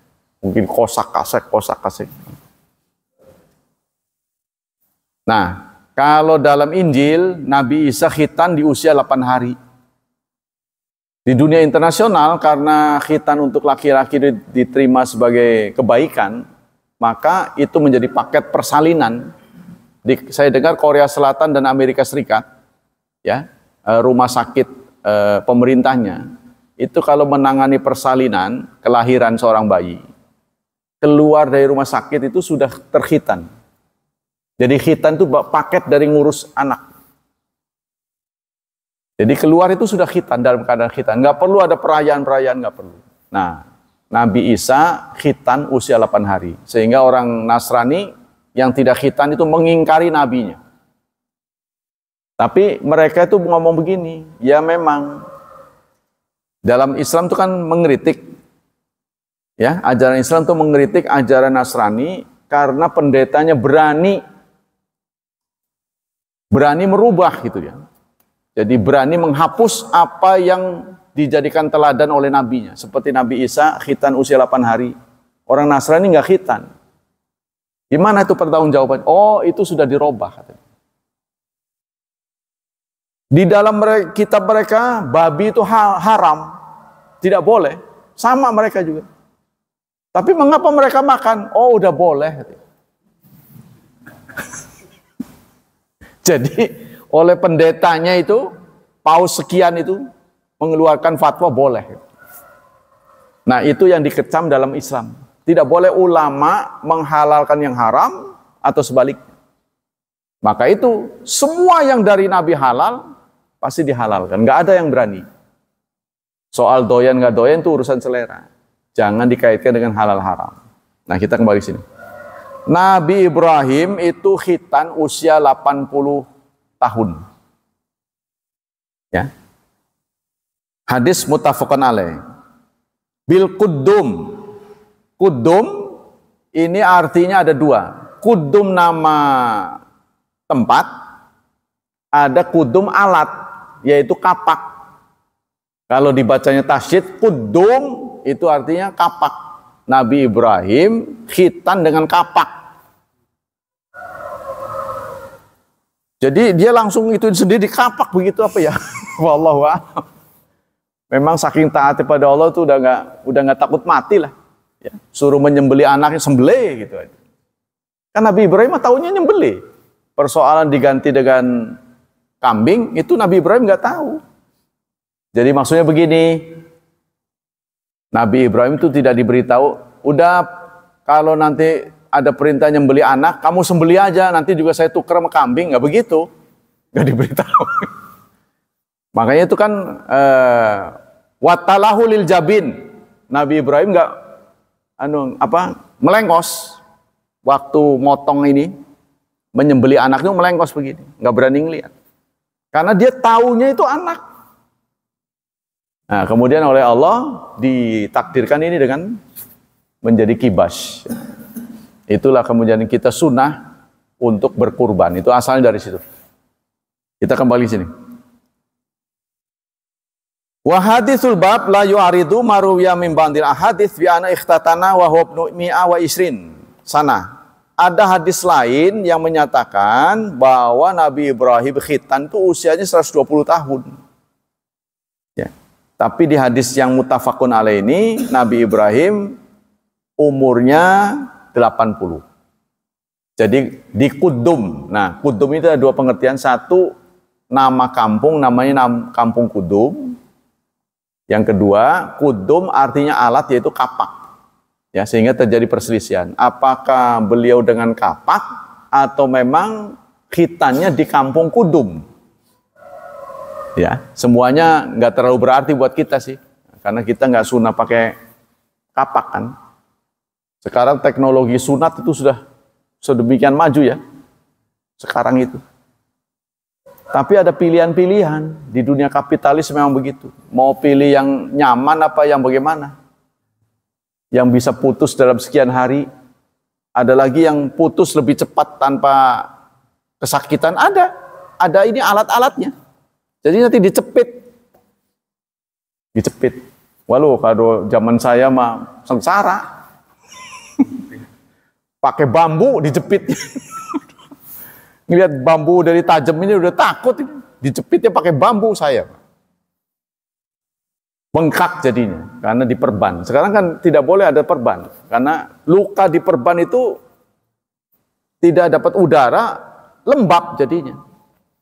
Mungkin kosak-kasek. Nah, kalau dalam Injil, Nabi Isa khitan di usia 8 hari. Di dunia internasional, karena khitan untuk laki-laki diterima sebagai kebaikan, maka itu menjadi paket persalinan. Saya dengar Korea Selatan dan Amerika Serikat, ya, rumah sakit pemerintahnya, itu kalau menangani persalinan, kelahiran seorang bayi, keluar dari rumah sakit itu sudah terkhitan. Jadi khitan itu paket dari ngurus anak. Jadi keluar itu sudah khitan, dalam keadaan khitan. Nggak perlu ada perayaan-perayaan, nggak perlu. Nah, Nabi Isa khitan usia 8 hari. Sehingga orang Nasrani yang tidak khitan itu mengingkari nabinya. Tapi mereka itu ngomong begini, ya memang dalam Islam itu kan mengkritik. Ya, ajaran Islam itu mengkritik ajaran Nasrani karena pendetanya berani merubah gitu ya. Jadi berani menghapus apa yang dijadikan teladan oleh nabinya. Seperti Nabi Isa khitan usia 8 hari. Orang Nasrani nggak khitan. Gimana itu pertanggungjawaban? Oh, itu sudah dirubah katanya. Di dalam kitab mereka babi itu haram. Tidak boleh. Sama mereka juga. Tapi mengapa mereka makan? Oh, udah boleh katanya. Jadi oleh pendetanya itu, paus sekian itu mengeluarkan fatwa boleh. Nah itu yang dikecam dalam Islam. Tidak boleh ulama menghalalkan yang haram atau sebaliknya. Maka itu semua yang dari Nabi halal pasti dihalalkan. Nggak ada yang berani. Soal doyan nggak doyan itu urusan selera. Jangan dikaitkan dengan halal haram. Nah kita kembali ke sini. Nabi Ibrahim itu khitan usia 80 tahun. Ya. Hadis muttafaqun alaih. Bil quddum. Quddum ini artinya ada dua. Quddum nama tempat, ada quddum alat, yaitu kapak. Kalau dibacanya tasydid, quddum itu artinya kapak. Nabi Ibrahim khitan dengan kapak. Jadi dia langsung ituin sendiri di kapak begitu apa ya? Wallahu a'lam. Memang saking taatnya pada Allah tuh udah nggak takut mati lah. Ya. Suruh menyembelih anaknya, sembelih gitu aja. Kan Nabi Ibrahim tahunya nyembelih. Persoalan diganti dengan kambing itu Nabi Ibrahim nggak tahu. Jadi maksudnya begini, Nabi Ibrahim itu tidak diberitahu, udah kalau nanti ada perintah nyembelih anak, kamu sembelih aja, nanti juga saya tukar sama kambing, nggak begitu, nggak diberitahu. Makanya itu kan watalahu lil jabin, Nabi Ibrahim nggak melengos waktu motong ini, menyembelih anaknya melengos begini, nggak berani ngelihat, karena dia taunya itu anak. Nah, kemudian oleh Allah ditakdirkan ini dengan menjadi kibas. Itulah kemudian kita sunnah untuk berkurban. Itu asalnya dari situ. Kita kembali sini. Wa haditsul bab la yu'aridu maruwiya min bandil ahadits bi ana ikhtatana wa huwa ibnu mi'a wa isrin. Sana. Ada hadis lain yang menyatakan bahwa Nabi Ibrahim khitan itu usianya 120 tahun. Ya. Tapi di hadis yang muttafaqun alaih ini Nabi Ibrahim umurnya 80. Jadi di Kudum. Nah, Kudum itu ada dua pengertian. Satu, nama kampung namanya kampung Kudum. Yang kedua, Kudum artinya alat yaitu kapak. Ya, sehingga terjadi perselisihan. Apakah beliau dengan kapak atau memang khitannya di kampung Kudum? Ya, semuanya nggak terlalu berarti buat kita sih. Karena kita nggak sunnah pakai kapak kan. Sekarang teknologi sunat itu sudah sedemikian maju ya. Sekarang itu. Tapi ada pilihan-pilihan. Di dunia kapitalis memang begitu. Mau pilih yang nyaman apa yang bagaimana. Yang bisa putus dalam sekian hari. Ada lagi yang putus lebih cepat tanpa kesakitan. Ada ini alat-alatnya. Jadi nanti dicepit. Walau kalau zaman saya mah sengsara. Pakai bambu dijepit. Ngelihat bambu dari tajam ini udah takut. Dijepitnya pakai bambu saya. Bengkak jadinya. Karena diperban. Sekarang kan tidak boleh ada perban. Karena luka di perban itu tidak dapat udara, lembab jadinya.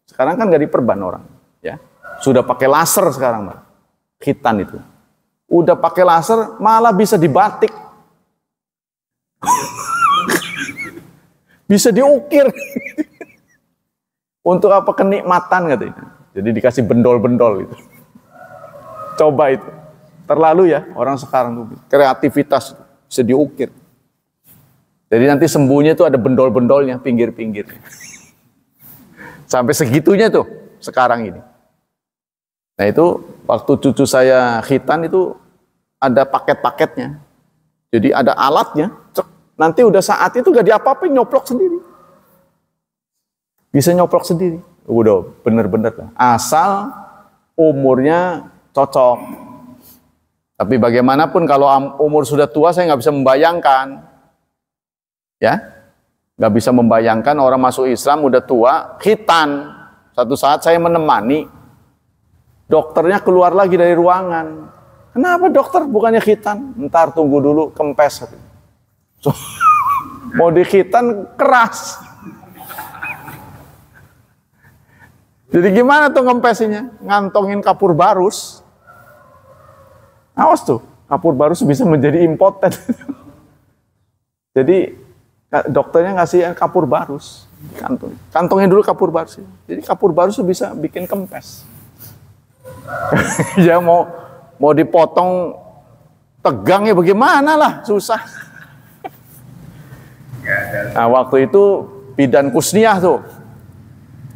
Sekarang kan nggak diperban orang. Ya. Sudah pakai laser sekarang. Khitan itu. Udah pakai laser malah bisa dibatik. Bisa diukir. Untuk apa? Kenikmatan katanya. Jadi dikasih bendol-bendol itu. Coba itu. Terlalu ya orang sekarang tuh. Kreativitas bisa diukir. Jadi nanti sembuhnya itu ada bendol-bendolnya pinggir-pinggirnya. Sampai segitunya tuh sekarang ini. Nah itu waktu cucu saya khitan itu ada paket-paketnya. Jadi ada alatnya. Nanti udah saat itu gak diapa-apain, nyoplok sendiri. Bisa nyoplok sendiri. Udah bener-bener lah. Asal umurnya cocok. Tapi bagaimanapun kalau umur sudah tua saya nggak bisa membayangkan. Ya. Nggak bisa membayangkan orang masuk Islam udah tua, khitan. Satu saat saya menemani. Dokternya keluar lagi dari ruangan. Kenapa dokter bukannya khitan? Ntar tunggu dulu kempes. So, mau dikhitan keras. Jadi gimana tuh ngempesinya? Ngantongin kapur barus. Awas tuh, kapur barus bisa menjadi impoten. Jadi dokternya ngasih kapur barus. Kantongin dulu kapur barus. Jadi kapur barus bisa bikin kempes. Ya mau dipotong tegangnya bagaimana lah, susah. Nah waktu itu bidan kusniah tuh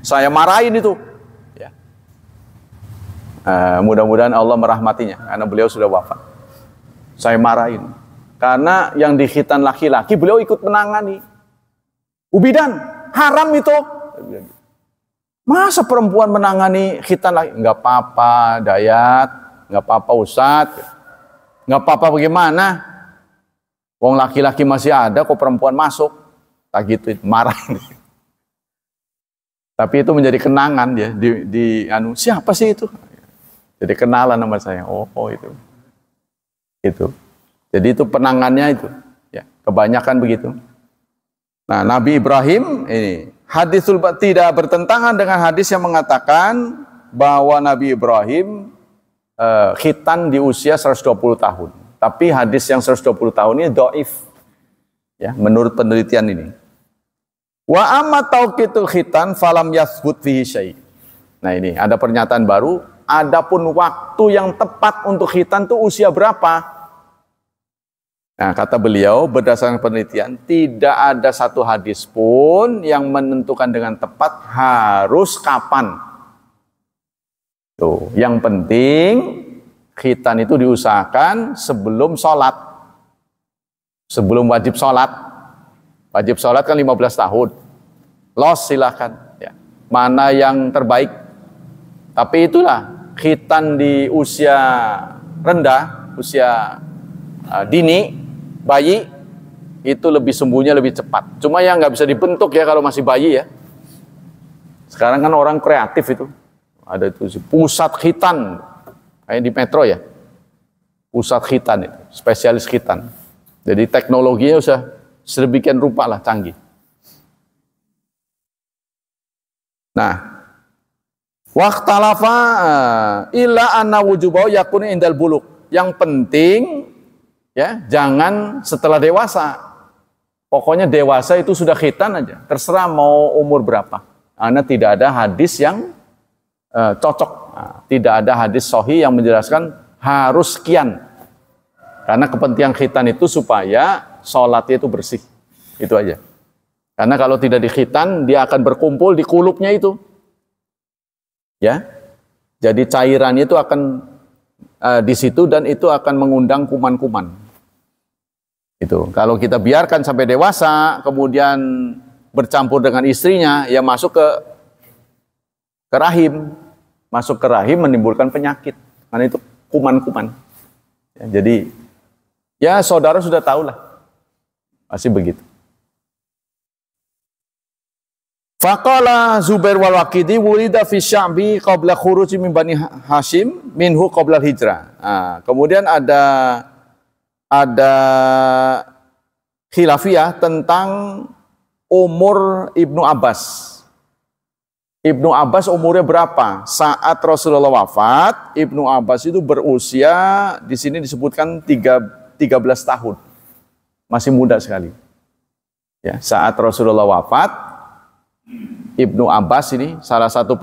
saya marahin itu ya. Mudah-mudahan Allah merahmatinya karena beliau sudah wafat. Saya marahin karena yang dikhitan laki-laki beliau ikut menangani. Ubidan haram itu. Masa perempuan menangani khitan laki? Nggak apa-apa Dayat, nggak apa-apa Ustadz, nggak apa-apa bagaimana. Wong laki-laki masih ada, kok perempuan masuk? Tak gitu, marah. Tapi itu menjadi kenangan ya siapa sih itu? Jadi kenalan nama saya. Oh itu. Itu. Jadi itu penangannya itu. Ya, kebanyakan begitu. Nah, Nabi Ibrahim ini hadisul tidak bertentangan dengan hadis yang mengatakan bahwa Nabi Ibrahim khitan di usia 120 tahun. Tapi hadis yang 120 tahun ini dhaif. Ya, menurut penelitian ini. Wa amma tauqitul khitan falam yathbut fihi syai'. Nah, ini ada pernyataan baru, adapun waktu yang tepat untuk khitan itu usia berapa? Nah, kata beliau, berdasarkan penelitian, tidak ada satu hadis pun yang menentukan dengan tepat harus kapan. Tuh, yang penting khitan itu diusahakan sebelum sholat. Sebelum wajib sholat. Wajib sholat kan 15 tahun. Los silakan. Ya. Mana yang terbaik. Tapi itulah, khitan di usia rendah, usia dini, bayi, itu lebih sembuhnya lebih cepat. Cuma yang nggak bisa dibentuk ya kalau masih bayi ya. Sekarang kan orang kreatif itu. Ada itu pusat khitan. Kayak di metro ya, pusat khitan itu, spesialis khitan. Jadi teknologinya usah sedemikian rupa lah canggih. Nah, waqtalafa illa anna wujubahu yakunu indal buluk. Yang penting ya, jangan setelah dewasa. Pokoknya dewasa itu sudah khitan aja. Terserah mau umur berapa. Karena tidak ada hadis yang cocok. Nah, tidak ada hadis sahih yang menjelaskan harus sekian. Karena kepentingan khitan itu supaya sholatnya itu bersih. Itu aja. Karena kalau tidak dikhitan, dia akan berkumpul di kulupnya itu. Ya. Jadi cairannya itu akan di situ dan itu akan mengundang kuman-kuman. Itu. Kalau kita biarkan sampai dewasa, kemudian bercampur dengan istrinya, ya masuk ke rahim. Masuk ke rahim menimbulkan penyakit. Karena itu kuman-kuman. Ya, jadi, ya saudara sudah tahu lah. Masih begitu. Faqala Zubair wal Waqidi wulida fi Sya'bi qabla khuruji min Bani Hashim minhu qabla hijrah. Nah, kemudian ada khilafiyah tentang umur Ibnu Abbas. Ibnu Abbas umurnya berapa? Saat Rasulullah wafat, Ibnu Abbas itu berusia, di sini disebutkan 13 tahun. Masih muda sekali. Ya, saat Rasulullah wafat, Ibnu Abbas ini, salah satu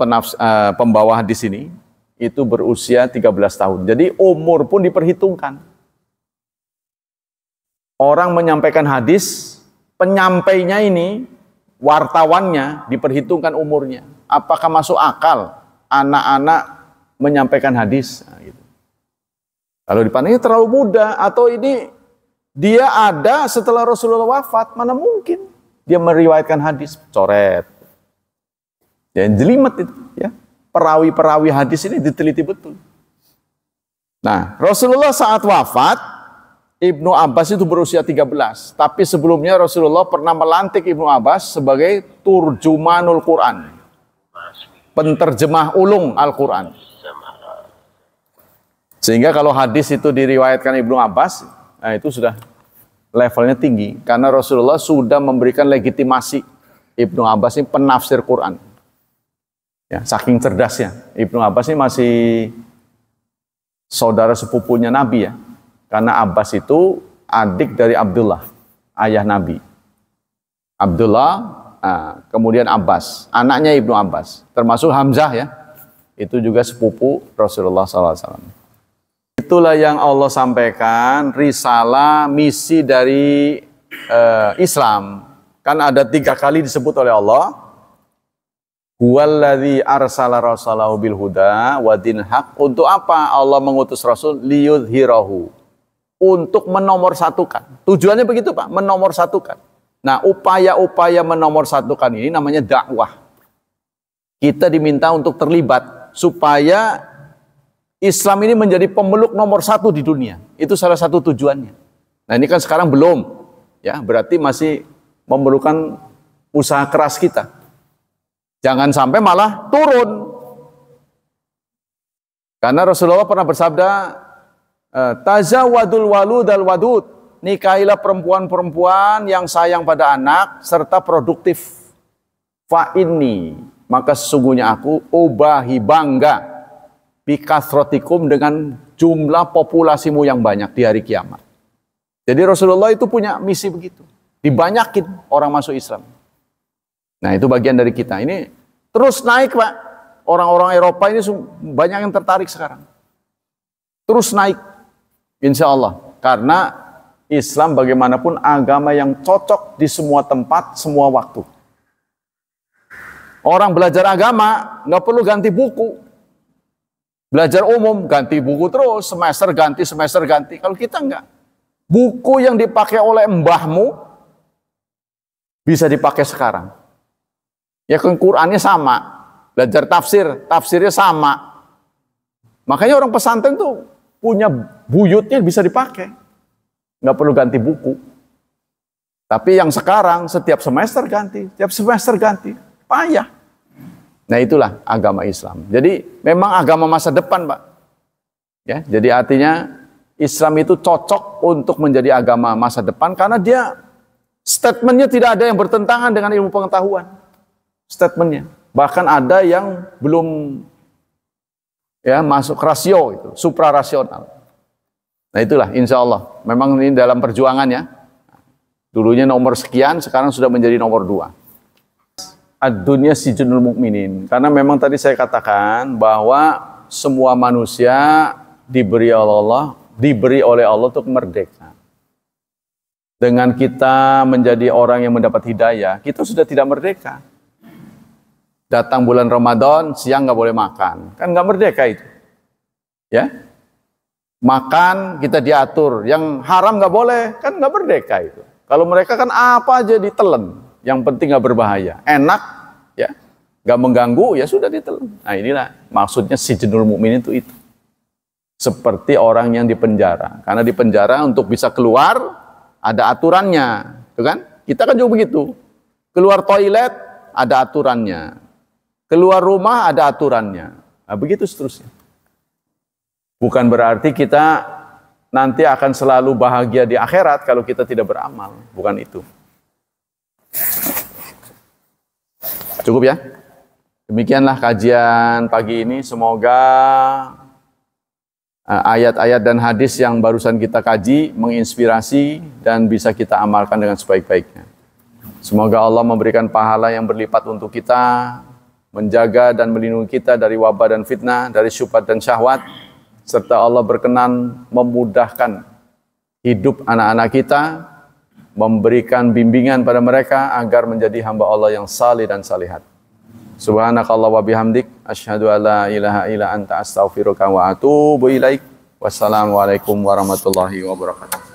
pembawa hadis ini, itu berusia 13 tahun. Jadi umur pun diperhitungkan. Orang menyampaikan hadis, penyampainya ini, wartawannya diperhitungkan umurnya. Apakah masuk akal anak-anak menyampaikan hadis? Nah, gitu. Kalau dipandangnya terlalu muda atau ini dia ada setelah Rasulullah wafat, mana mungkin dia meriwayatkan hadis? Coret. Ya, jelimet itu. Ya. Perawi-perawi hadis ini diteliti betul. Nah, Rasulullah saat wafat, Ibnu Abbas itu berusia 13. Tapi sebelumnya Rasulullah pernah melantik Ibnu Abbas sebagai turjumanul Quran. Penterjemah ulung Al-Quran. Sehingga kalau hadis itu diriwayatkan Ibnu Abbas, nah itu sudah levelnya tinggi. Karena Rasulullah sudah memberikan legitimasi Ibnu Abbas ini penafsir Quran. Ya, saking cerdasnya. Ibnu Abbas ini masih saudara sepupunya Nabi ya. Karena Abbas itu adik dari Abdullah, ayah Nabi. Abdullah, kemudian Abbas, anaknya Ibnu Abbas, termasuk Hamzah ya, itu juga sepupu Rasulullah SAW. Itulah yang Allah sampaikan, risalah, misi dari Islam. Kan ada 3 kali disebut oleh Allah, huwallazi arsala rasulahu bil huda wa dinil haq. Untuk apa Allah mengutus Rasul? Liyudhhirahu, untuk menomorsatukan. Tujuannya begitu Pak, menomorsatukan. Nah, upaya-upaya menomorsatukan ini namanya dakwah. Kita diminta untuk terlibat supaya Islam ini menjadi pemeluk nomor 1 di dunia. Itu salah satu tujuannya. Nah ini kan sekarang belum, ya berarti masih memerlukan usaha keras kita. Jangan sampai malah turun. Karena Rasulullah pernah bersabda, tazawadul waludal wadud, nikahilah perempuan-perempuan yang sayang pada anak serta produktif. Fa inni, maka sesungguhnya aku ubahi bangga bikasrotikum dengan jumlah populasimu yang banyak di hari kiamat. Jadi Rasulullah itu punya misi begitu. Dibanyakin orang masuk Islam. Nah itu bagian dari kita. Ini terus naik Pak. Orang-orang Eropa ini banyak yang tertarik sekarang. Terus naik. Insya Allah. Karena Islam bagaimanapun agama yang cocok di semua tempat, semua waktu. Orang belajar agama nggak perlu ganti buku. Belajar umum ganti buku terus, semester ganti. Kalau kita enggak. Buku yang dipakai oleh mbahmu bisa dipakai sekarang. Ya kan Qur'annya sama. Belajar tafsirnya sama. Makanya orang pesantren tuh punya buyutnya bisa dipakai. Nggak perlu ganti buku. Tapi yang sekarang setiap semester ganti. Payah. Nah itulah agama Islam. Jadi memang agama masa depan Pak. Ya, jadi artinya Islam itu cocok untuk menjadi agama masa depan karena dia statementnya tidak ada yang bertentangan dengan ilmu pengetahuan. Statementnya. Bahkan ada yang belum ya masuk rasio itu, suprarasional. Nah itulah insya Allah. Memang ini dalam perjuangan ya. Dulunya nomor sekian, sekarang sudah menjadi nomor 2. Ad-dunya sijnul mukminin. Karena memang tadi saya katakan bahwa semua manusia diberi oleh Allah untuk merdeka. Dengan kita menjadi orang yang mendapat hidayah, kita sudah tidak merdeka. Datang bulan Ramadan, siang nggak boleh makan. Kan nggak merdeka itu. Ya, makan kita diatur. Yang haram nggak boleh, kan nggak merdeka itu. Kalau mereka kan apa aja ditelen. Yang penting nggak berbahaya. Enak, ya, nggak mengganggu, ya sudah ditelen. Nah inilah maksudnya sijnul mukminin itu. Seperti orang yang dipenjara. Karena dipenjara untuk bisa keluar, ada aturannya. Tuh kan? Kita kan juga begitu. Keluar toilet, ada aturannya. Keluar rumah ada aturannya. Nah, begitu seterusnya. Bukan berarti kita nanti akan selalu bahagia di akhirat kalau kita tidak beramal. Bukan itu. Cukup ya? Demikianlah kajian pagi ini. Semoga ayat-ayat dan hadis yang barusan kita kaji menginspirasi dan bisa kita amalkan dengan sebaik-baiknya. Semoga Allah memberikan pahala yang berlipat untuk kita, menjaga dan melindungi kita dari wabah dan fitnah, dari syubhat dan syahwat, serta Allah berkenan memudahkan hidup anak-anak kita, memberikan bimbingan pada mereka agar menjadi hamba Allah yang salih dan salihat. Subhanakallah wa bihamdik, asyhadu an la ilaha illa anta astaghfiruka wa atubu ilaik. Wassalamualaikum warahmatullahi wabarakatuh.